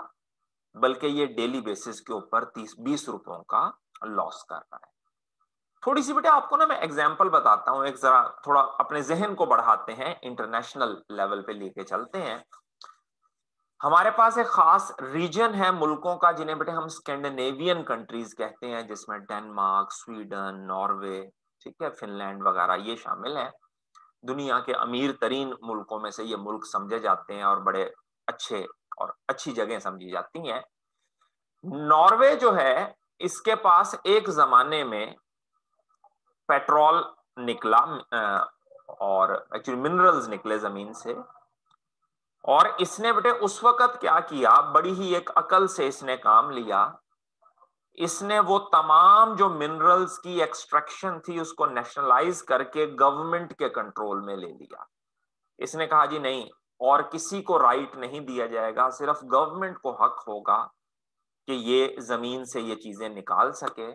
बल्कि ये डेली बेसिस के ऊपर 20 रुपयों का लॉस कर रहा है। थोड़ी सी बेटा आपको ना मैं एग्जांपल बताता हूं, एक जरा थोड़ा अपने जहन को बढ़ाते हैं, इंटरनेशनल लेवल पे लेके चलते हैं। हमारे पास एक खास रीजन है मुल्कों का जिन्हें बेटे हम स्कैंडिनेवियन कंट्रीज कहते हैं, जिसमें डेनमार्क, स्वीडन, नॉर्वे, ठीक है, फिनलैंड वगैरह ये शामिल है। दुनिया के अमीर तरीन मुल्कों में से ये मुल्क समझे जाते हैं और बड़े अच्छे और अच्छी जगह समझी जाती हैं। नॉर्वे जो है, इसके पास एक जमाने में पेट्रोल निकला, और एक्चुअली मिनरल्स निकले जमीन से, और इसने बेटे उस वक्त क्या किया, बड़ी ही एक अकल से इसने काम लिया। इसने वो तमाम जो मिनरल्स की एक्सट्रैक्शन थी उसको नेशनलाइज करके गवर्नमेंट के कंट्रोल में ले लिया। इसने कहा जी नहीं, और किसी को राइट नहीं दिया जाएगा, सिर्फ गवर्नमेंट को हक होगा कि ये जमीन से ये चीजें निकाल सके।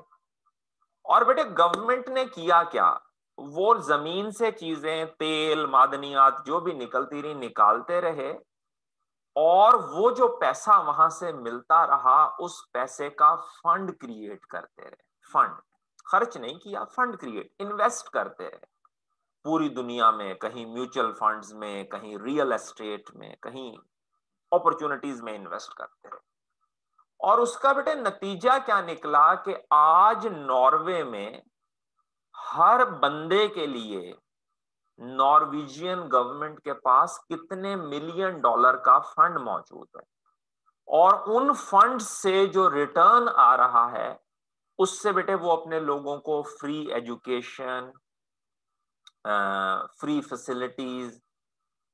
और बेटे गवर्नमेंट ने किया क्या, वो जमीन से चीजें, तेल, मादनियात जो भी निकलती रही निकालते रहे, और वो जो पैसा वहां से मिलता रहा उस पैसे का फंड क्रिएट करते रहे। फंड खर्च नहीं किया, फंड क्रिएट, इन्वेस्ट करते रहे पूरी दुनिया में, कहीं म्यूचुअल फंड्स में, कहीं रियल एस्टेट में, कहीं अपॉर्चुनिटीज में इन्वेस्ट करते रहे। और उसका बेटे नतीजा क्या निकला कि आज नॉर्वे में हर बंदे के लिए नॉर्वेजियन गवर्नमेंट के पास कितने मिलियन डॉलर का फंड मौजूद है, और उन फंड से जो रिटर्न आ रहा है उससे बेटे वो अपने लोगों को फ्री एजुकेशन, फ्री फैसिलिटीज,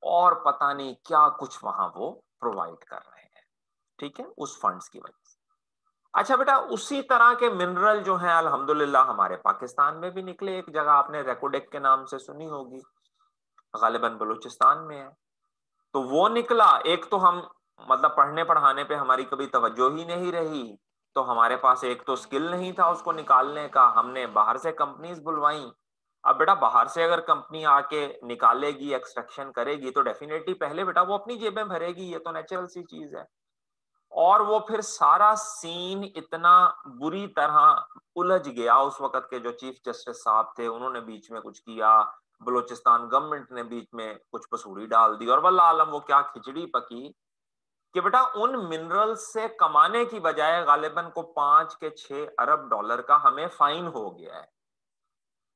और पता नहीं क्या कुछ वहां वो प्रोवाइड कर रहे हैं, ठीक है, उस फंड्स की वजह से। अच्छा बेटा, उसी तरह के मिनरल जो हैं अल्हम्दुलिल्लाह हमारे पाकिस्तान में भी निकले। एक जगह आपने रेकोडेक के नाम से सुनी होगी, गालिबन बलूचिस्तान में है। तो वो निकला। एक तो हम मतलब पढ़ने पढ़ाने पे हमारी कभी तवज्जो ही नहीं रही, तो हमारे पास एक तो स्किल नहीं था उसको निकालने का, हमने बाहर से कंपनीज बुलवाई। अब बेटा बाहर से अगर कंपनी आके निकालेगी, एक्सट्रैक्शन करेगी, तो डेफिनेटली पहले बेटा वो अपनी जेबें भरेगी, ये तो नेचुरल सी चीज है। और वो फिर सारा सीन इतना बुरी तरह उलझ गया। उस वक्त के जो चीफ जस्टिस साहब थे उन्होंने बीच में कुछ किया, बलूचिस्तान गवर्नमेंट ने बीच में कुछ पसूड़ी डाल दी, और वल्लाह आलम वो क्या खिचड़ी पकी कि बेटा उन मिनरल्स से कमाने की बजाय गालिबन को 5 के 6 अरब डॉलर का हमें फाइन हो गया है।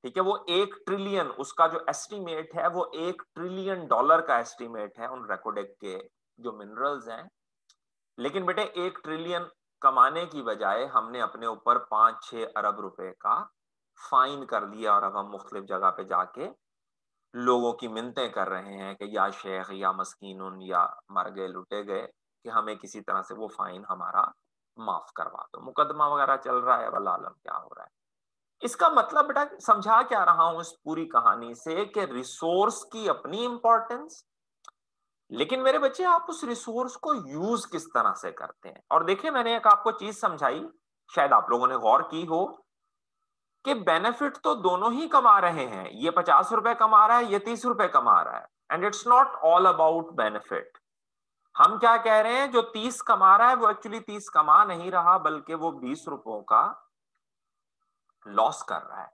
ठीक है, वो 1 ट्रिलियन, उसका जो एस्टिमेट है वो 1 ट्रिलियन डॉलर का एस्टिमेट है उन रेकोडेक के जो मिनरल्स हैं। लेकिन बेटे 1 ट्रिलियन कमाने की बजाय हमने अपने ऊपर 5-6 अरब रुपए का फाइन कर दिया, और अब हम मुख्तलिफ जगह पे जाके लोगों की मिन्नतें कर रहे हैं कि या शेख या मस्कीनुन या मर गए लुटे गए, कि हमें किसी तरह से वो फाइन हमारा माफ करवा दो। मुकदमा वगैरह चल रहा है, वल्लाह आलम क्या हो रहा है। इसका मतलब बेटा समझा क्या रहा हूं इस पूरी कहानी से कि रिसोर्स की अपनी इंपॉर्टेंस, लेकिन मेरे बच्चे आप उस रिसोर्स को यूज किस तरह से करते हैं। और देखिए मैंने एक आपको चीज समझाई, शायद आप लोगों ने गौर की हो, कि बेनिफिट तो दोनों ही कमा रहे हैं। ये 50 रुपए कमा रहा है, ये 30 रुपए कमा रहा है, and it's not all about benefit. हम क्या कह रहे हैं, जो 30 कमा रहा है वो एक्चुअली 30 कमा नहीं रहा, बल्कि वो 20 रुपयों का लॉस कर रहा है।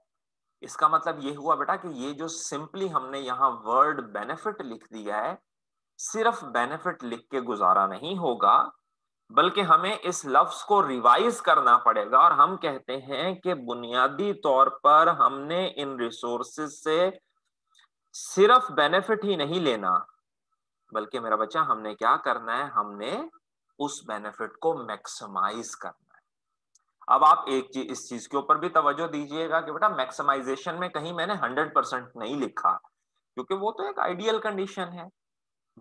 इसका मतलब ये हुआ बेटा कि ये जो सिंपली हमने यहां वर्ड बेनिफिट लिख दिया है, सिर्फ बेनिफिट लिख के गुजारा नहीं होगा, बल्कि हमें इस लफ्ज को रिवाइज करना पड़ेगा। और हम कहते हैं कि बुनियादी तौर पर हमने इन रिसोर्सेज से सिर्फ बेनिफिट ही नहीं लेना, बल्कि मेरा बच्चा हमने क्या करना है, हमने उस बेनिफिट को मैक्सिमाइज करना है। अब आप एक चीज, इस चीज के ऊपर भी तवज्जो दीजिएगा कि बेटा मैक्सिमाइजेशन में कहीं मैंने 100% नहीं लिखा, क्योंकि वो तो एक आइडियल कंडीशन है।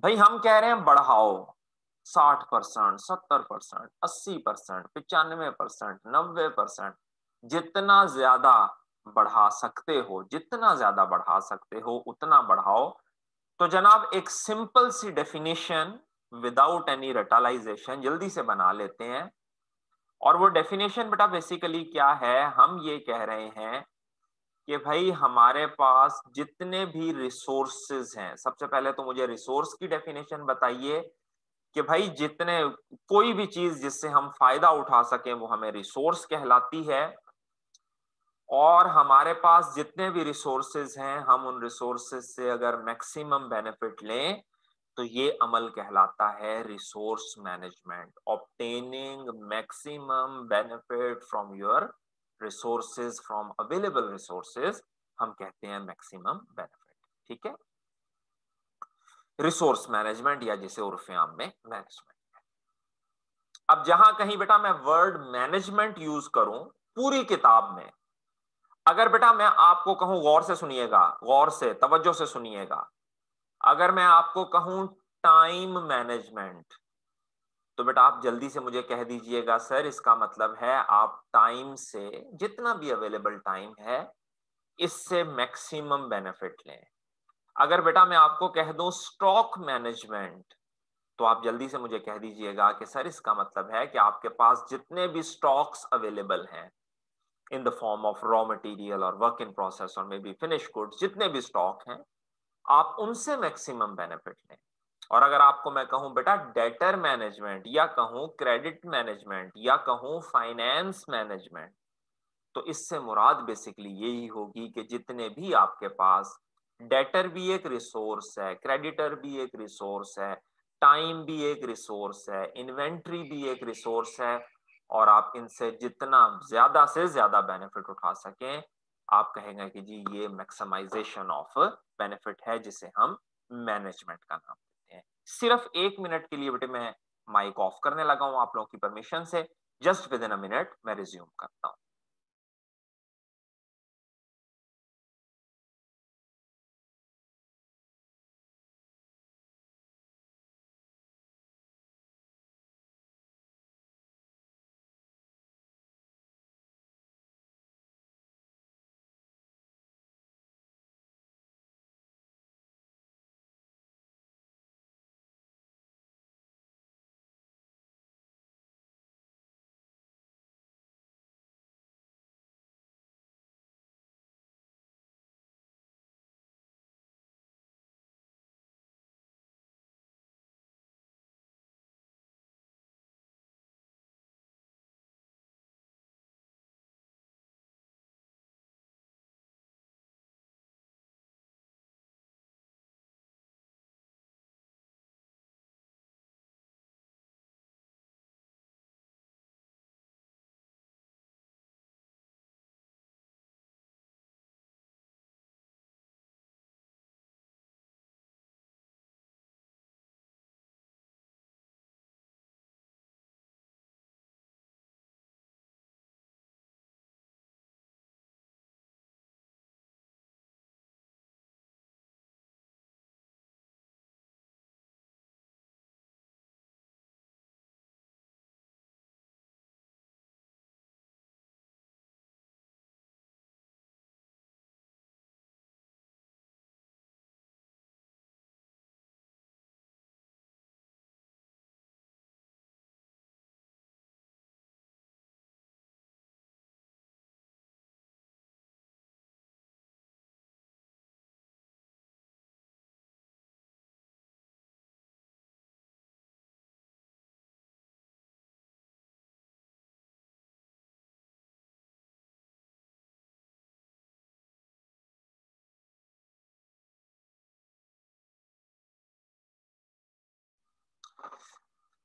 भाई हम कह रहे हैं बढ़ाओ 60%, 70%, 80%, 95%, 90%, जितना ज्यादा बढ़ा सकते हो, जितना ज्यादा बढ़ा सकते हो उतना बढ़ाओ। तो जनाब एक सिंपल सी डेफिनेशन विदाउट एनी रटालाइजेशन जल्दी से बना लेते हैं। और वो डेफिनेशन बेटा बेसिकली क्या है, हम ये कह रहे हैं कि भाई हमारे पास जितने भी रिसोर्सेज हैं, सबसे पहले तो मुझे रिसोर्स की डेफिनेशन बताइए कि भाई जितने, कोई भी चीज जिससे हम फायदा उठा सकें वो हमें रिसोर्स कहलाती है। और हमारे पास जितने भी रिसोर्सेज हैं, हम उन रिसोर्सेज से अगर मैक्सिमम बेनिफिट लें तो ये अमल कहलाता है resource management. Obtaining maximum benefit from your resources, from available resources, हम कहते हैं मैक्सिमम बेनिफिट। ठीक है, रिसोर्स मैनेजमेंट, या जिसे उर्फ आम में मैनेजमेंट। अब जहां कहीं बेटा मैं वर्ड मैनेजमेंट यूज करूं पूरी किताब में, अगर बेटा मैं आपको कहूं, गौर से सुनिएगा, गौर से तवज्जो से सुनिएगा, अगर मैं आपको कहूं टाइम मैनेजमेंट, तो बेटा आप जल्दी से मुझे कह दीजिएगा सर इसका मतलब है आप टाइम से, जितना भी अवेलेबल टाइम है, इससे मैक्सिमम बेनिफिट लें। अगर बेटा मैं आपको कह दूं स्टॉक मैनेजमेंट, तो आप जल्दी से मुझे कह दीजिएगा कि सर इसका मतलब है कि आपके पास जितने भी स्टॉक्स अवेलेबल हैं in the form of raw material और वर्क इन प्रोसेस और मे बी फिनिश गुड्स, जितने भी स्टॉक हैं आप उनसे मैक्सिमम बेनिफिट लें। और अगर आपको मैं कहूं बेटा डेटर मैनेजमेंट, या कहूं क्रेडिट मैनेजमेंट, या कहूं फाइनेंस मैनेजमेंट, तो इससे मुराद बेसिकली यही होगी कि जितने भी आपके पास, डेटर भी एक रिसोर्स है, क्रेडिटर भी एक रिसोर्स है, टाइम भी एक रिसोर्स है, इन्वेंट्री भी एक रिसोर्स है, और आप इनसे जितना ज्यादा से ज्यादा बेनिफिट उठा सकें, आप कहेंगे कि जी ये मैक्सिमाइजेशन ऑफ बेनिफिट है, जिसे हम मैनेजमेंट का नाम देते हैं। सिर्फ 1 मिनट के लिए बेटे मैं माइक ऑफ करने लगा हूं आप लोगों की परमिशन से। Just with in a minute मैं रिज्यूम करता हूं।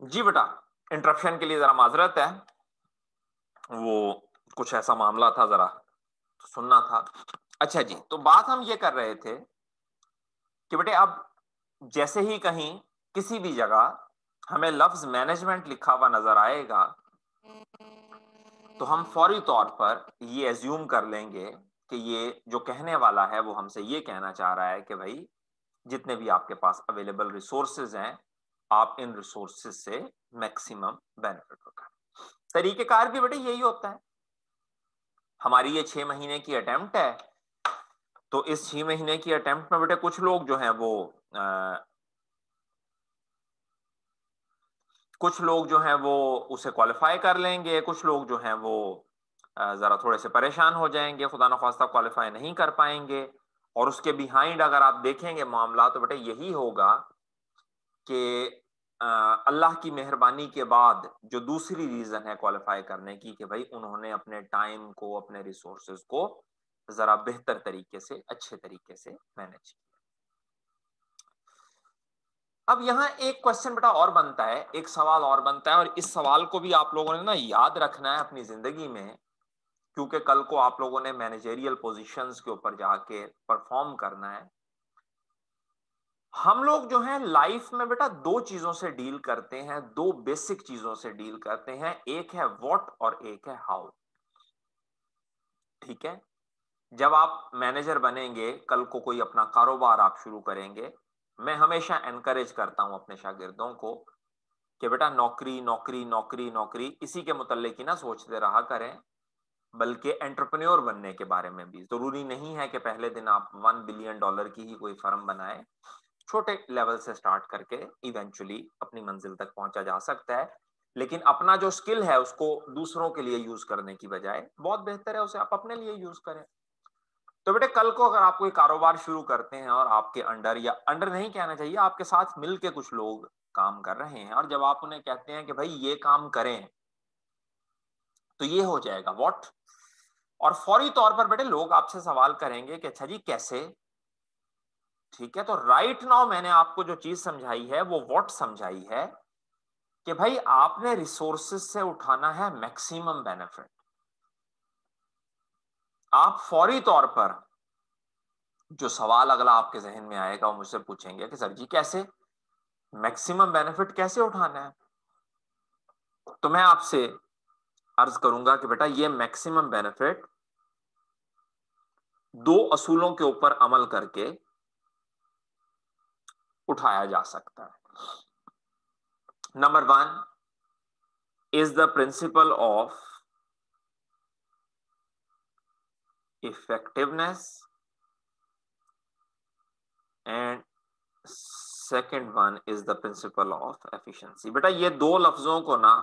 जी बेटा, इंटरप्शन के लिए जरा माजरत है, वो कुछ ऐसा मामला था, जरा सुनना था। अच्छा जी, तो बात हम ये कर रहे थे कि बेटे अब जैसे ही कहीं किसी भी जगह हमें लफ्ज मैनेजमेंट लिखा हुआ नजर आएगा तो हम फौरी तौर पर ये एज्यूम कर लेंगे कि ये जो कहने वाला है वो हमसे ये कहना चाह रहा है कि भाई जितने भी आपके पास अवेलेबल रिसोर्सेज हैं, आप इन रिसोर्सेज से मैक्सिमम बेनिफिट उठाएं। तरीकेकार भी बेटे यही होता है। हमारी ये 6 महीने की अटेम्प्ट है, तो इस 6 महीने की अटेम्प्ट में बेटे कुछ लोग जो हैं वो कुछ लोग जो हैं वो उसे क्वालिफाई कर लेंगे, कुछ लोग जो हैं वो जरा थोड़े से परेशान हो जाएंगे, खुदा न खास्ता क्वालिफाई नहीं कर पाएंगे। और उसके बिहाइंड अगर आप देखेंगे मामला तो बेटे यही होगा कि अल्लाह की मेहरबानी के बाद जो दूसरी रीजन है क्वालिफाई करने की कि भाई उन्होंने अपने टाइम को, अपने रिसोर्सेज को जरा बेहतर तरीके से, अच्छे तरीके से मैनेज किया। अब यहाँ एक क्वेश्चन बेटा और बनता है, एक सवाल और बनता है, और इस सवाल को भी आप लोगों ने ना याद रखना है अपनी जिंदगी में, क्योंकि कल को आप लोगों ने मैनेजरियल पोजीशंस के ऊपर जाके परफॉर्म करना है। हम लोग जो है लाइफ में बेटा दो चीजों से डील करते हैं, दो बेसिक चीजों से डील करते हैं, एक है व्हाट और एक है हाउ। ठीक है, जब आप मैनेजर बनेंगे, कल को कोई अपना कारोबार आप शुरू करेंगे, मैं हमेशा एनकरेज करता हूं अपने शागिर्दों को कि बेटा नौकरी नौकरी नौकरी नौकरी इसी के मुतल्लिक ही ना सोचते रहा करें, बल्कि एंटरप्रेन्योर बनने के बारे में भी। जरूरी नहीं है कि पहले दिन आप $1 बिलियन की ही कोई फर्म बनाए, छोटे लेवल से स्टार्ट करके इवेंचुअली अपनी मंजिल तक पहुंचा जा सकता है। लेकिन अपना जो स्किल है उसको दूसरों के लिए यूज करने की बजाय बहुत बेहतर है उसे आप अपने लिए यूज करें। तो बेटे कल को अगर आप कोई कारोबार शुरू करते हैं और आपके अंडर, या अंडर नहीं कहना चाहिए, आपके साथ मिलके कुछ लोग काम कर रहे हैं, और जब आप उन्हें कहते हैं कि भाई ये काम करें तो ये हो जाएगा व्हाट, और फौरी तौर पर बेटे लोग आपसे सवाल करेंगे कि अच्छा जी कैसे। ठीक है, तो राइट नाउ मैंने आपको जो चीज समझाई है वो व्हाट समझाई है कि भाई आपने रिसोर्सेज से उठाना है मैक्सिमम बेनिफिट। आप फौरी तौर पर जो सवाल अगला आपके जहन में आएगा वो मुझसे पूछेंगे कि सर जी कैसे, मैक्सिमम बेनिफिट कैसे उठाना है। तो मैं आपसे अर्ज करूंगा कि बेटा ये मैक्सिमम बेनिफिट दो असूलों के ऊपर अमल करके उठाया जा सकता है। Number 1 is the principle of effectiveness, and second one is the principle of efficiency. बेटा ये दो लफ्जों को ना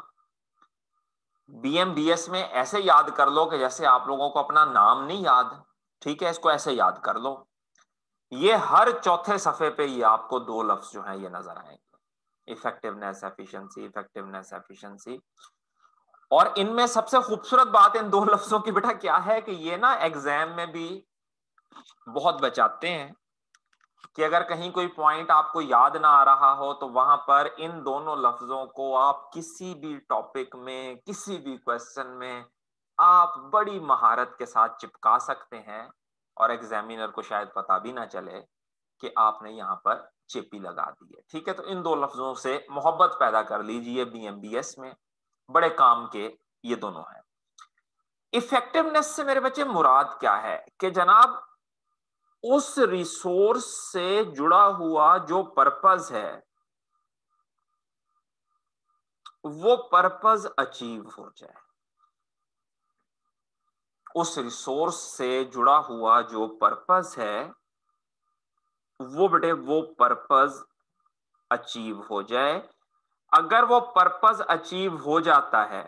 बीएमबीएस में ऐसे याद कर लो कि जैसे आप लोगों को अपना नाम नहीं याद। ठीक है, इसको ऐसे याद कर लो, ये हर चौथे सफे पे ये आपको दो लफ्ज जो है ये नजर आएंगे, इफेक्टिवनेस एफिशिएंसी, इफेक्टिवनेस एफिशिएंसी। और इनमें सबसे खूबसूरत बात इन दो लफ्जों की बेटा क्या है कि ये ना एग्जाम में भी बहुत बचाते हैं कि अगर कहीं कोई पॉइंट आपको याद ना आ रहा हो तो वहां पर इन दोनों लफ्जों को आप किसी भी टॉपिक में, किसी भी क्वेश्चन में आप बड़ी महारत के साथ चिपका सकते हैं, और एग्जामिनर को शायद पता भी ना चले कि आपने यहां पर चिप लगा दी है। ठीक है, तो इन दो लफ्जों से मोहब्बत पैदा कर लीजिए, बीएमबीएस में बड़े काम के ये दोनों हैं। इफेक्टिवनेस से मेरे बच्चे मुराद क्या है कि जनाब उस रिसोर्स से जुड़ा हुआ जो पर्पस है वो पर्पस अचीव हो जाए। उस रिसोर्स से जुड़ा हुआ जो पर्पस है वो बेटे वो पर्पस अचीव हो जाए। अगर वो पर्पस अचीव हो जाता है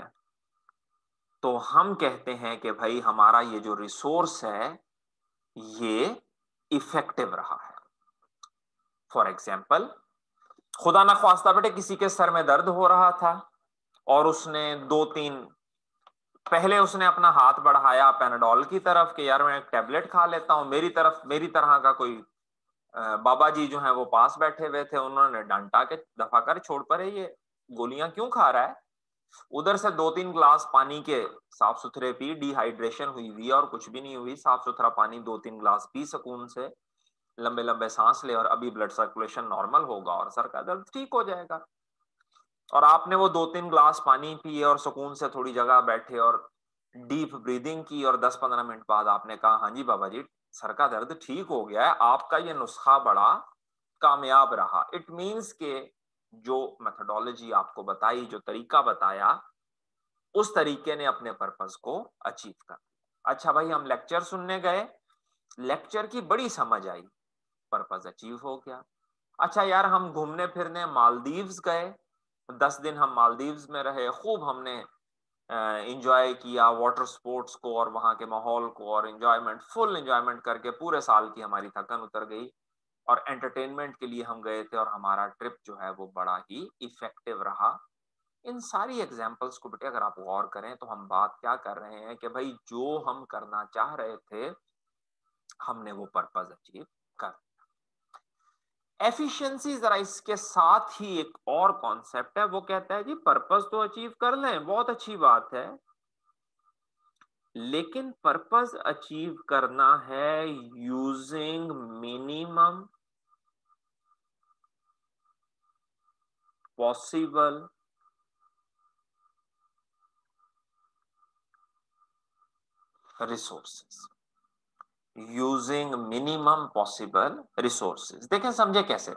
तो हम कहते हैं कि भाई हमारा ये जो रिसोर्स है ये इफेक्टिव रहा है। फॉर एग्जाम्पल, खुदा ना ख्वास्ता बेटे किसी के सर में दर्द हो रहा था और उसने 2-3 पहले उसने अपना हाथ बढ़ाया पैनाडोल की तरफ कि यार मैं एक टैबलेट खा लेता हूं, मेरी तरह का कोई बाबा जी जो है वो पास बैठे हुए थे, उन्होंने डांटा के दफा कर छोड़, पर ये गोलियां क्यों खा रहा है? उधर से 2-3 ग्लास पानी के साफ सुथरे पी, डिहाइड्रेशन हुई हुई और कुछ भी नहीं हुई, साफ सुथरा पानी 2-3 ग्लास पी सुकून से, लंबे लंबे सांस ले और अभी ब्लड सर्कुलेशन नॉर्मल होगा और सर का दर्द ठीक हो जाएगा। और आपने वो 2-3 ग्लास पानी पिए और सुकून से थोड़ी जगह बैठे और डीप ब्रीदिंग की और 10-15 मिनट बाद आपने कहा हाँ जी बाबा जी सर का दर्द ठीक हो गया है, आपका ये नुस्खा बड़ा कामयाब रहा। इट मीन्स के जो मेथोडोलॉजी आपको बताई, जो तरीका बताया, उस तरीके ने अपने पर्पस को अचीव कर। अच्छा भाई हम लेक्चर सुनने गए, लेक्चर की बड़ी समझ आई, पर्पस अचीव हो गया। अच्छा यार हम घूमने फिरने मालदीव्स गए, 10 दिन हम मालदीव्स में रहे, खूब हमने एंजॉय किया वाटर स्पोर्ट्स को और वहां के माहौल को, और एंजॉयमेंट, फुल एंजॉयमेंट करके पूरे साल की हमारी थकन उतर गई। और एंटरटेनमेंट के लिए हम गए थे और हमारा ट्रिप जो है वो बड़ा ही इफेक्टिव रहा। इन सारी एग्जाम्पल्स को बेटे अगर आप गौर करें तो हम बात क्या कर रहे हैं कि भाई जो हम करना चाह रहे थे हमने वो पर्पस अचीव कर। एफिशिएंसी जरा इसके साथ ही एक और कॉन्सेप्ट है, वो कहता है जी पर्पस तो अचीव कर लें, बहुत अच्छी बात है, लेकिन पर्पस अचीव करना है using minimum possible resources, using minimum possible resources. देखें समझे कैसे,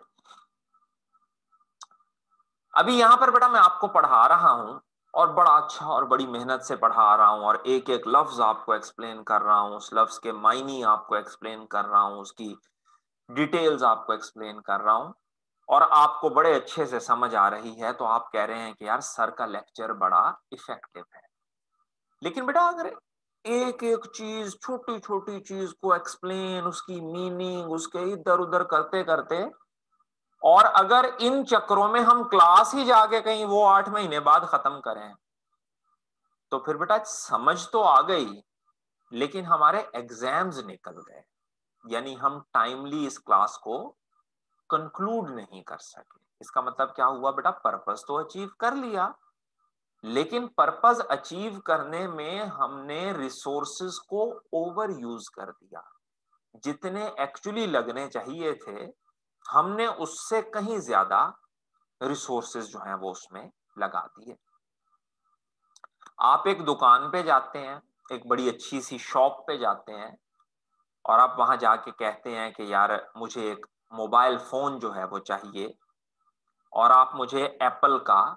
अभी यहां पर बेटा मैं आपको पढ़ा रहा हूं और बड़ा अच्छा और बड़ी मेहनत से पढ़ा रहा हूं और एक एक लफ्ज आपको एक्सप्लेन कर रहा हूं, उस लफ्ज के मायने आपको एक्सप्लेन कर रहा हूं, उसकी डिटेल्स आपको एक्सप्लेन कर रहा हूं और आपको बड़े अच्छे से समझ आ रही है, तो आप कह रहे हैं कि यार सर का लेक्चर बड़ा इफेक्टिव है। लेकिन बेटा अगर एक एक चीज, छोटी छोटी चीज को एक्सप्लेन, उसकी मीनिंग, उसके इधर उधर करते करते, और अगर इन चक्रों में हम क्लास ही जाके कहीं वो 8 महीने बाद खत्म करें, तो फिर बेटा समझ तो आ गई लेकिन हमारे एग्जाम्स निकल गए, यानी हम टाइमली इस क्लास को कंक्लूड नहीं कर सके। इसका मतलब क्या हुआ बेटा, पर्पस तो अचीव कर लिया लेकिन पर्पस अचीव करने में हमने रिसोर्सेज को ओवर यूज कर दिया, जितने एक्चुअली लगने चाहिए थे हमने उससे कहीं ज्यादा रिसोर्सेज जो हैं वो उसमें लगा दिए। आप एक दुकान पे जाते हैं, एक बड़ी अच्छी सी शॉप पे जाते हैं और आप वहां जाके कहते हैं कि यार मुझे एक मोबाइल फोन जो है वो चाहिए, और आप मुझे एप्पल का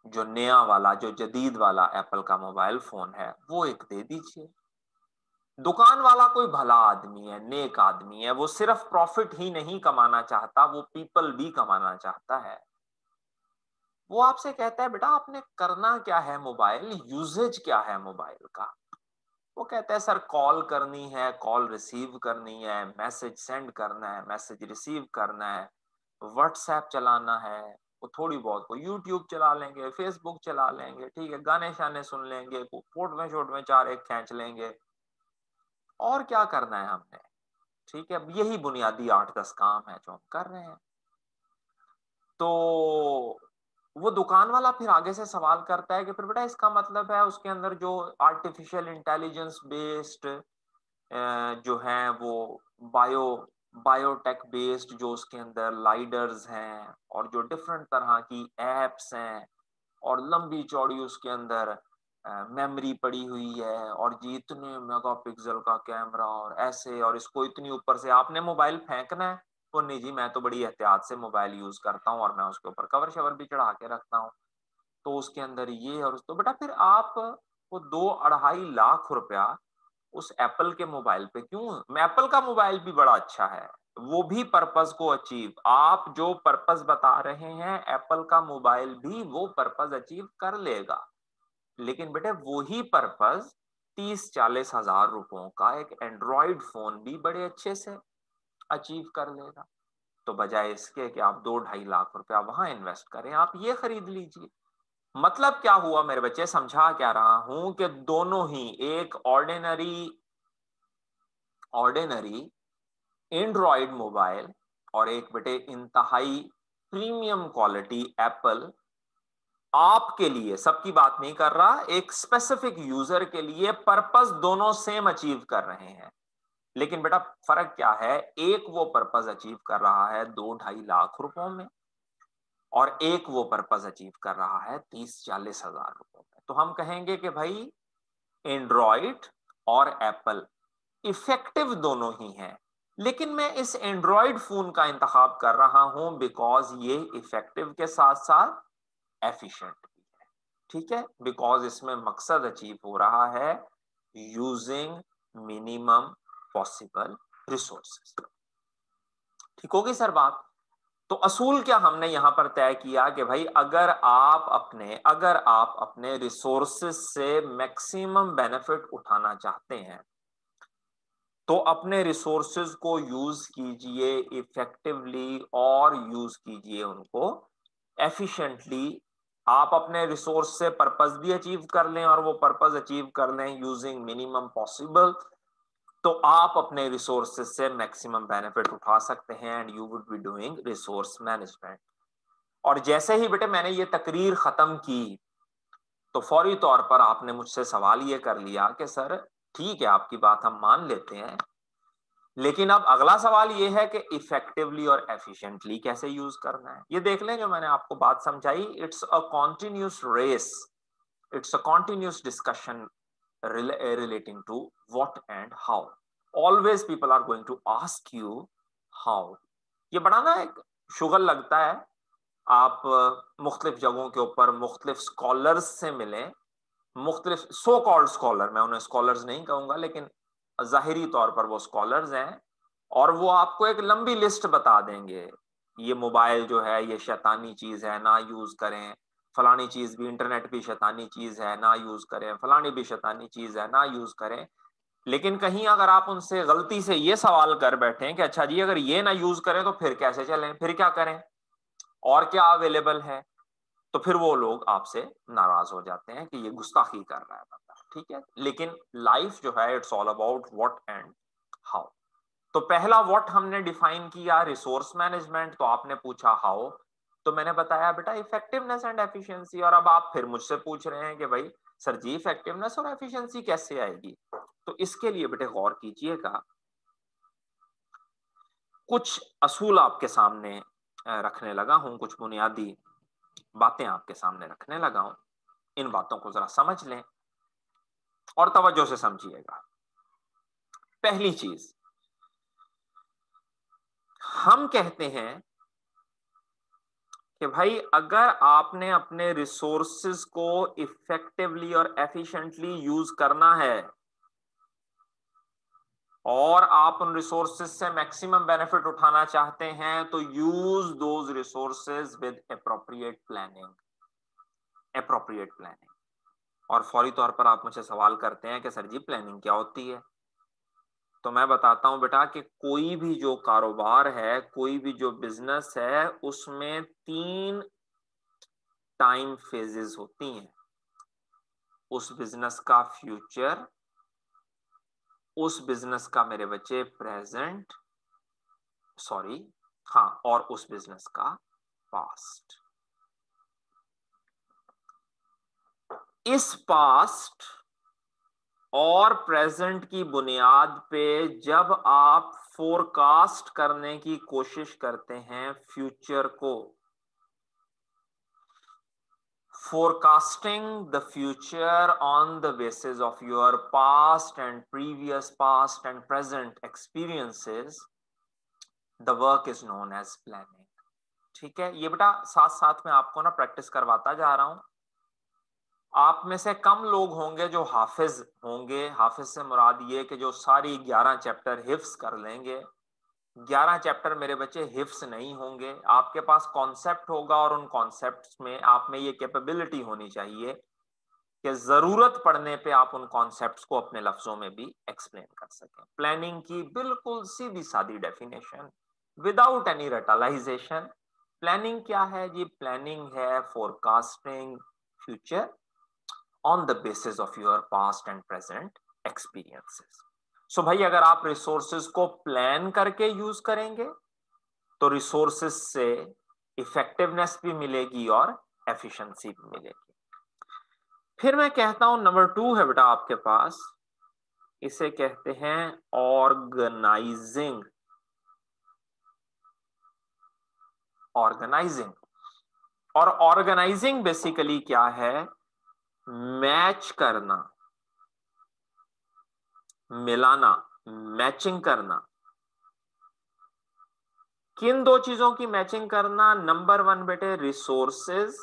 जो नया वाला, जो जदीद वाला एप्पल का मोबाइल फोन है वो एक दे दीजिए। दुकान वाला कोई भला आदमी है, नेक आदमी है, वो सिर्फ प्रॉफिट ही नहीं कमाना चाहता, वो पीपल भी कमाना चाहता है। वो आपसे कहता है बेटा आपने करना क्या है, मोबाइल यूजेज क्या है मोबाइल का। वो कहता है सर कॉल करनी है, कॉल रिसीव करनी है, मैसेज सेंड करना है, मैसेज रिसीव करना है, व्हाट्सएप चलाना है, वो थोड़ी बहुत वो यूट्यूब चला लेंगे, फेसबुक चला लेंगे, ठीक है, गाने शाने सुन लेंगे, फोटो शोट में 4 एक खींच लेंगे, और क्या करना है हमने, ठीक है। अब यही बुनियादी 8-10 काम है जो हम कर रहे हैं। तो वो दुकान वाला फिर आगे से सवाल करता है कि फिर बेटा इसका मतलब है उसके अंदर जो आर्टिफिशियल इंटेलिजेंस बेस्ड जो है वो बायो बायोटेक बेस्ड जो उसके अंदर लाइडर्स हैं और जो डिफरेंट तरह की एप्स हैं और लंबी चौड़ी उसके अंदर मेमोरी पड़ी हुई है और जी इतने मेगापिक्सल का कैमरा और ऐसे, और इसको इतनी ऊपर से आपने मोबाइल फेंकना है, वो नहीं जी मैं तो बड़ी एहतियात से मोबाइल यूज करता हूँ और मैं उसके ऊपर कवर शवर भी चढ़ा के रखता हूँ, तो उसके अंदर ये और उस, तो बेटा फिर आप वो 2-2.5 लाख रुपया उस एप्पल के मोबाइल पे क्यों, एप्पल का मोबाइल भी बड़ा अच्छा है, वो भी पर्पस को अचीव, आप जो पर्पस बता रहे हैं एप्पल का मोबाइल भी वो पर्पस अचीव कर लेगा, लेकिन बेटे वही पर्पस 30-40 हजार रुपयों का एक एंड्रॉइड फोन भी बड़े अच्छे से अचीव कर लेगा। तो बजाय इसके कि आप 2-2.5 लाख रुपया वहां इन्वेस्ट करें, आप ये खरीद लीजिए। मतलब क्या हुआ मेरे बच्चे, समझा क्या रहा हूं कि दोनों ही, एक ऑर्डिनरी एंड्रॉइड मोबाइल और एक बेटे इंतहाई प्रीमियम क्वालिटी एप्पल, आपके लिए, सबकी बात नहीं कर रहा, एक स्पेसिफिक यूजर के लिए पर्पस दोनों सेम अचीव कर रहे हैं। लेकिन बेटा फर्क क्या है, एक वो पर्पस अचीव कर रहा है 2-2.5 लाख रुपयों में, और एक वो पर्पस अचीव कर रहा है 30-40 हजार रुपयों में। तो हम कहेंगे कि भाई एंड्रॉइड और एप्पल इफेक्टिव दोनों ही हैं, लेकिन मैं इस एंड्रॉइड फोन का इंतखाब कर रहा हूं बिकॉज ये इफेक्टिव के साथ साथ एफिशिएंट भी है। ठीक है, बिकॉज इसमें मकसद अचीव हो रहा है यूजिंग मिनिमम पॉसिबल रिसोर्सेज। ठीक होगी सर बात? तो असूल क्या हमने यहां पर तय किया कि भाई अगर आप अपने रिसोर्सेज से मैक्सिमम बेनिफिट उठाना चाहते हैं तो अपने रिसोर्सेज को यूज कीजिए इफेक्टिवली और यूज कीजिए उनको एफिशिएंटली। आप अपने रिसोर्स से पर्पस भी अचीव कर लें और वो पर्पस अचीव कर लें यूजिंग मिनिमम पॉसिबल, तो आप अपने रिसोर्सेज से मैक्सिमम बेनिफिट उठा सकते हैं and you would be doing resource management. और जैसे ही बेटे मैंने ये तकरीर खत्म की तो फौरी तौर पर आपने मुझसे सवाल ये कर लिया कि सर ठीक है आपकी बात हम मान लेते हैं, लेकिन अब अगला सवाल ये है कि इफेक्टिवली और एफिशिएंटली कैसे यूज करना है। ये देख लें जो मैंने आपको बात समझाई, it's a continuous race, it's a continuous discussion relating to what and how. Always people are going to ask you how. ये बड़ा ना एक शुगल लगता है, आप मुख्तलिफ जगहों के ऊपर मुख्तलिफ स्कॉलर्स से मिलें, मुख्तलिफ सो कॉल्ड स्कॉलर, मैं उन्हें स्कॉलर्स नहीं कहूंगा लेकिन जाहिरी तौर पर वो स्कॉलर्स हैं, और वो आपको एक लंबी लिस्ट बता देंगे, ये मोबाइल जो है ये शैतानी चीज है ना यूज करें, फलानी चीज भी, इंटरनेट भी शैतानी चीज है ना यूज करें, फलानी भी शैतानी चीज है ना यूज करें। लेकिन कहीं अगर आप उनसे गलती से ये सवाल कर बैठे कि अच्छा जी अगर ये ना यूज करें तो फिर कैसे चलें, फिर क्या करें, और क्या अवेलेबल है, तो फिर वो लोग आपसे नाराज हो जाते हैं कि ये गुस्ताखी कर रहा है बंदा। ठीक है, लेकिन लाइफ जो है it's all about what and how. तो पहला व्हाट हमने डिफाइन किया रिसोर्स मैनेजमेंट, तो आपने पूछा हाउ, तो मैंने बताया बेटा इफेक्टिवनेस एंड एफिशिएंसी। और अब आप फिर मुझसे पूछ रहे हैं कि भाई सर जी इफेक्टिवनेस और एफिशिएंसी कैसे आएगी, तो इसके लिए बेटे गौर कीजिएगा, कुछ असूल आपके सामने रखने लगा हूं, कुछ बुनियादी बातें आपके सामने रखने लगा हूं, इन बातों को जरा समझ लें और तवज्जो से समझिएगा। पहली चीज, हम कहते हैं कि भाई अगर आपने अपने रिसोर्सेज को इफेक्टिवली और एफिशिएंटली यूज करना है और आप उन रिसोर्सेज से मैक्सिमम बेनिफिट उठाना चाहते हैं तो use those resources with appropriate planning. और फौरी तौर पर आप मुझे सवाल करते हैं कि सर जी प्लानिंग क्या होती है, तो मैं बताता हूं बेटा कि कोई भी जो कारोबार है, कोई भी जो बिजनेस है, उसमें 3 टाइम फेजेस होती हैं। उस बिजनेस का फ्यूचर, उस बिजनेस का मेरे बच्चे प्रेजेंट, सॉरी हाँ, और उस बिजनेस का पास्ट। इस पास्ट और प्रेजेंट की बुनियाद पे जब आप फोरकास्ट करने की कोशिश करते हैं फ्यूचर को, forecasting the future on the basis of your past and previous past and present experiences, the work is known as planning. ठीक है, ये बेटा साथ साथ में आपको ना प्रैक्टिस करवाता जा रहा हूं। आप में से कम लोग होंगे जो हाफिज होंगे, हाफिज से मुराद ये कि जो सारी 11 चैप्टर हिफ्स कर लेंगे। 11 चैप्टर मेरे बच्चे हिफ्स नहीं होंगे, आपके पास कॉन्सेप्ट होगा और उन कॉन्सेप्ट्स में आप में ये कैपेबिलिटी होनी चाहिए कि जरूरत पड़ने पे आप उन कॉन्सेप्ट्स को अपने लफ्जों में भी एक्सप्लेन कर सकें। प्लानिंग की बिल्कुल सीधी सादी डेफिनेशन विदाउट एनी रटलाइजेशन। प्लानिंग क्या है जी? प्लानिंग है forecasting future on the basis of your past and present experiences. So भाई अगर आप रिसोर्सेज को प्लान करके यूज करेंगे तो रिसोर्सेज से इफेक्टिवनेस भी मिलेगी और एफिशिएंसी मिलेगी। फिर मैं कहता हूं नंबर 2 है बेटा आपके पास, इसे कहते हैं ऑर्गेनाइजिंग। ऑर्गेनाइजिंग और ऑर्गेनाइजिंग बेसिकली क्या है? मैच करना, मिलाना, मैचिंग करना। किन दो चीजों की मैचिंग करना? नंबर 1 बेटे रिसोर्सेज,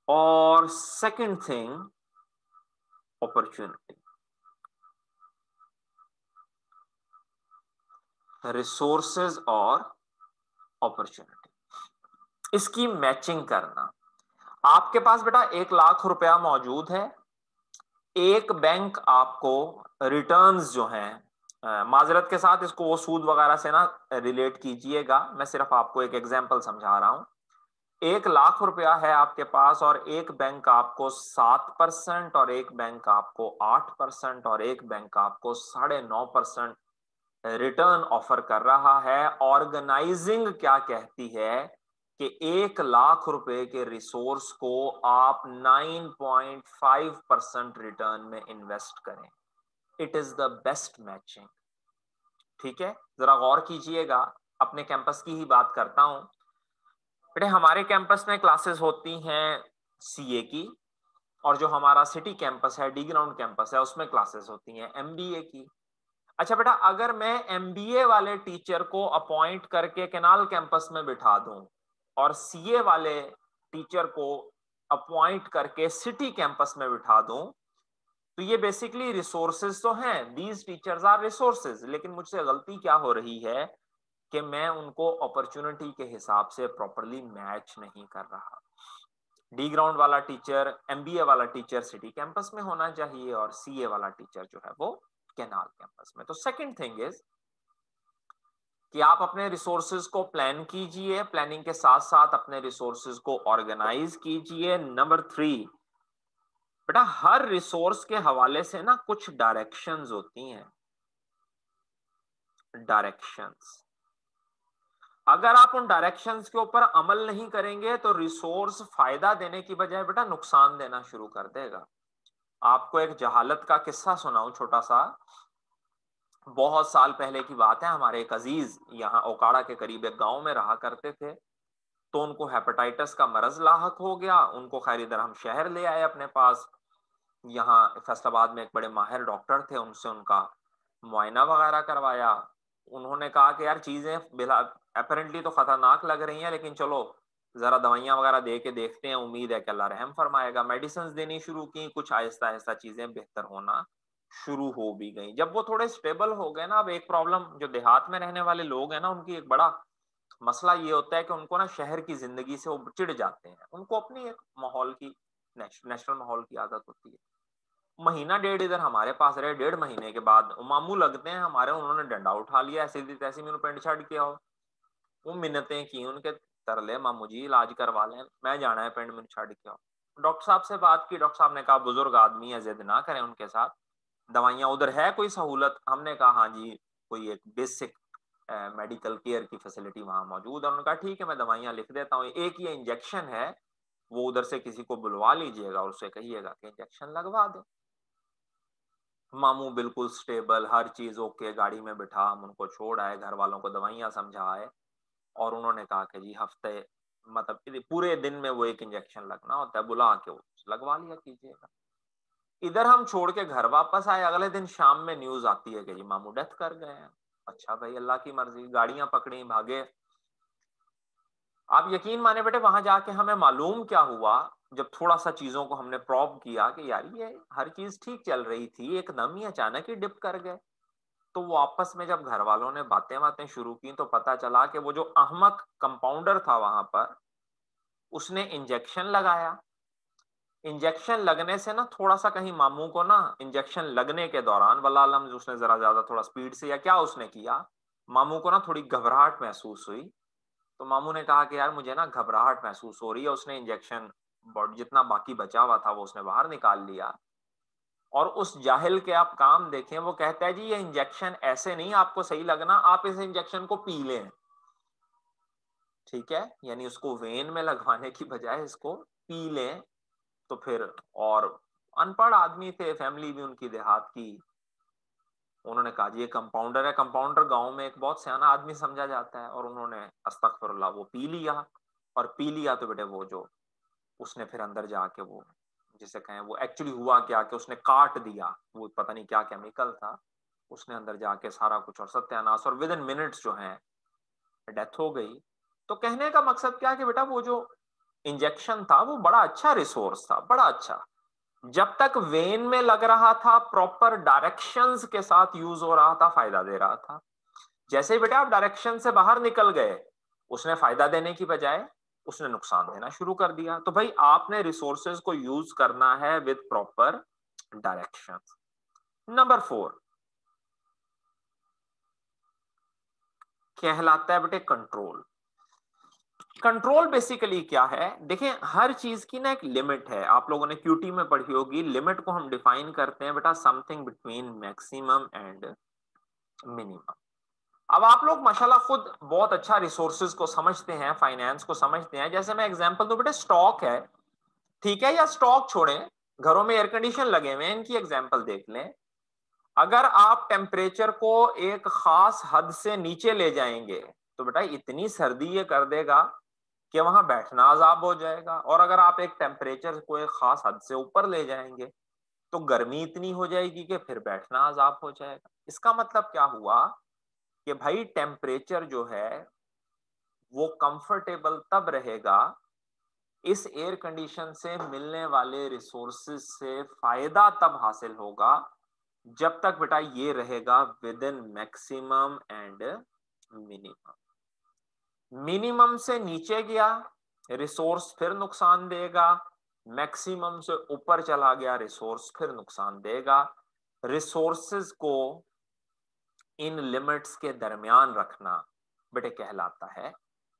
और सेकंड थिंग अपॉर्चुनिटी। रिसोर्सेज और अपॉर्चुनिटी, इसकी मैचिंग करना। आपके पास बेटा 1 लाख रुपया मौजूद है, एक बैंक आपको रिटर्न्स जो हैं, माजरत के साथ इसको वो सूद वगैरह से ना रिलेट कीजिएगा, मैं सिर्फ आपको एक एग्जांपल समझा रहा हूं। 1 लाख रुपया है आपके पास और एक बैंक आपको 7% और एक बैंक आपको 8% और एक बैंक आपको 9.5% रिटर्न ऑफर कर रहा है। ऑर्गेनाइजिंग क्या कहती है कि 1 लाख रुपए के रिसोर्स को आप 9.5% रिटर्न में इन्वेस्ट करें। It is the best matching. ठीक है, जरा गौर कीजिएगा, अपने कैंपस की ही बात करता हूं बेटे। हमारे कैंपस में क्लासेस होती हैं सीए की, और जो हमारा सिटी कैंपस है, डी ग्राउंड कैंपस है, उसमें क्लासेस होती हैं एमबीए की। अच्छा बेटा, अगर मैं एमबीए वाले टीचर को अपॉइंट करके कैनाल कैंपस में बिठा दूं और सीए वाले टीचर को अपॉइंट करके सिटी कैंपस में बिठा दूं, तो ये बेसिकली रिसोर्सेज तो हैं, दीज टीचर्स आर रिसोर्सेज, लेकिन मुझसे गलती क्या हो रही है कि मैं उनको अपॉर्चुनिटी के हिसाब से प्रॉपरली मैच नहीं कर रहा। डी ग्राउंड वाला टीचर, एमबीए वाला टीचर सिटी कैंपस में होना चाहिए और सीए वाला टीचर जो है वो कैनाल कैंपस में। तो सेकंड थिंग इज कि आप अपने रिसोर्सेज को प्लान कीजिए, प्लानिंग के साथ साथ अपने रिसोर्सेज को ऑर्गेनाइज कीजिए। नंबर 3 बेटा, हर रिसोर्स के हवाले से ना कुछ डायरेक्शंस होती हैं। डायरेक्शंस, अगर आप उन डायरेक्शंस के ऊपर अमल नहीं करेंगे तो रिसोर्स फायदा देने की बजाय बेटा नुकसान देना शुरू कर देगा। आपको एक जहालत का किस्सा सुनाऊं छोटा सा। बहुत साल पहले की बात है, हमारे एक अजीज यहाँ ओकाड़ा के करीब एक गांव में रहा करते थे। तो उनको हेपेटाइटिस का मरज लाहक हो गया। उनको खैर इधर हम शहर ले आए अपने पास। यहाँ फैसलाबाद में एक बड़े माहिर डॉक्टर थे, उनसे उनका मुआयना वगैरह करवाया। उन्होंने कहा कि यार चीजें बिला अपेरेंटली तो खतरनाक लग रही हैं, लेकिन चलो जरा दवाइयां वगैरह दे के देखते हैं, उम्मीद है कि अल्लाह रहम फरमाएगा। मेडिसिन देनी शुरू की, कुछ आहिस्ता आहिस्ता चीजें बेहतर होना शुरू हो भी गई। जब वो थोड़े स्टेबल हो गए ना, अब एक प्रॉब्लम जो देहात में रहने वाले लोग हैं ना, उनकी एक बड़ा मसला ये होता है कि उनको ना शहर की जिंदगी से वो चिढ़ जाते हैं। उनको अपनी एक माहौल की, नेशनल माहौल की आदत होती है। महीना डेढ़ इधर हमारे पास रहे, 1.5 महीने के बाद मामू लगते हैं हमारे, उन्होंने डंडा उठा लिया, ऐसी थी तैसी मैंने पेंट शर्ट किया हो। वो मिन्नतें की, उनके तरले, मामू जी इलाज करवा लें, मैं जाना है पेंट में छाड़ के आओ। डॉक्टर साहब से बात की, डॉक्टर साहब ने कहा बुजुर्ग आदमी है, जिद ना करें उनके साथ, दवाइयां उधर है कोई सहूलत? हमने कहा हाँ जी, कोई एक बेसिक मेडिकल केयर की फैसिलिटी वहां मौजूद है। उन्होंने कहा ठीक है, मैं दवाइयां लिख देता हूँ, एक ये इंजेक्शन है, वो उधर से किसी को बुलवा लीजिएगा और उससे कहिएगा कि इंजेक्शन लगवा दे। मामू बिल्कुल स्टेबल, हर चीज ओके, गाड़ी में बिठा हम उनको छोड़ आए, घर वालों को दवाइयां समझाए, और उन्होंने कहा कि जी हफ्ते, मतलब पूरे दिन में वो एक इंजेक्शन लगना होता है, बुला के वो लगवा लिया कीजिएगा। इधर हम छोड़ के घर वापस आए, अगले दिन शाम में न्यूज आती है कि जी मामू डेथ कर गए हैं। अच्छा भाई, अल्लाह की मर्जी, गाड़ियां पकड़ी, भागे। आप यकीन माने बेटे, वहां जाके हमें मालूम क्या हुआ, जब थोड़ा सा चीजों को हमने प्रॉब किया कि यार ये हर चीज ठीक चल रही थी, एकदम ही अचानक ही डिप कर गए। तो वो आपस में जब घर वालों ने बातें बातें शुरू की, तो पता चला कि वो जो अहमक कंपाउंडर था वहां पर, उसने इंजेक्शन लगाया। इंजेक्शन लगने से ना थोड़ा सा कहीं मामू को ना, इंजेक्शन लगने के दौरान वल्लाह आलम उसने जरा ज्यादा थोड़ा स्पीड से या क्या उसने किया, मामू को ना थोड़ी घबराहट महसूस हुई। तो मामू ने कहा कि यार मुझे ना घबराहट महसूस हो रही है। उसने इंजेक्शन जितना बाकी बचा हुआ था वो उसने बाहर निकाल लिया। और उस जाहिल के आप काम देखें, वो कहता है जी ये इंजेक्शन ऐसे नहीं आपको सही लगना, आप इस इंजेक्शन को पी लें। ठीक है, यानी उसको वेन में लगवाने की बजाय इसको पी लें तो फिर। और अनपढ़ आदमी थे, फैमिली भी उनकी देहात की, उन्होंने कहा जी ये कंपाउंडर है। कंपाउंडर गांव में एक बहुत सियाना आदमी समझा जाता है, और उन्होंने अस्तगफिरुल्लाह वो पी लिया। और पी लिया तो बेटे वो जो उसने फिर अंदर जाके वो जिसे कहें, वो एक्चुअली हुआ क्या कि उसने काट दिया, वो पता नहीं क्या केमिकल था, उसने अंदर जाके सारा कुछ और सत्यानाश, और विद इन मिनट्स जो है डेथ हो गई। तो कहने का मकसद क्या कि बेटा वो जो इंजेक्शन था वो बड़ा अच्छा रिसोर्स था, बड़ा अच्छा। जब तक वेन में लग रहा था, प्रॉपर डायरेक्शंस के साथ यूज हो रहा था, फायदा दे रहा था। जैसे ही बेटा आप डायरेक्शन से बाहर निकल गए, उसने फायदा देने की बजाय उसने नुकसान देना शुरू कर दिया। तो भाई आपने रिसोर्सेज को यूज करना है विद प्रॉपर डायरेक्शन। नंबर 4 कहलाता है बेटे कंट्रोल। कंट्रोल बेसिकली क्या है, देखिए हर चीज की ना एक लिमिट है, आप लोगों ने क्यूटी में पढ़ी होगी। लिमिट को हम डिफाइन करते हैं बेटा something between maximum and minimum. अब आप लोग माशाल्लाह खुद बहुत अच्छा रिसोर्सेज को समझते हैं, फाइनेंस को समझते हैं। जैसे मैं एग्जांपल दूं बेटा, स्टॉक है, ठीक है, या स्टॉक छोड़ें, घरों में एयर कंडीशन लगे हुए हैं, इनकी एग्जांपल देख लें। अगर आप टेम्परेचर को एक खास हद से नीचे ले जाएंगे तो बेटा इतनी सर्दी ये कर देगा कि वहां बैठना अजाब हो जाएगा। और अगर आप एक टेम्परेचर को एक खास हद से ऊपर ले जाएंगे तो गर्मी इतनी हो जाएगी कि फिर बैठना अजाब हो जाएगा। इसका मतलब क्या हुआ कि भाई टेम्परेचर जो है वो कंफर्टेबल तब रहेगा, इस एयर कंडीशन से मिलने वाले रिसोर्सेज से फायदा तब हासिल होगा जब तक बेटा ये रहेगा with in maximum and minimum. Minimum से नीचे गया रिसोर्स फिर नुकसान देगा, मैक्सिमम से ऊपर चला गया रिसोर्स फिर नुकसान देगा। रिसोर्सेज को इन लिमिट्स के दरमियान रखना बेटे कहलाता है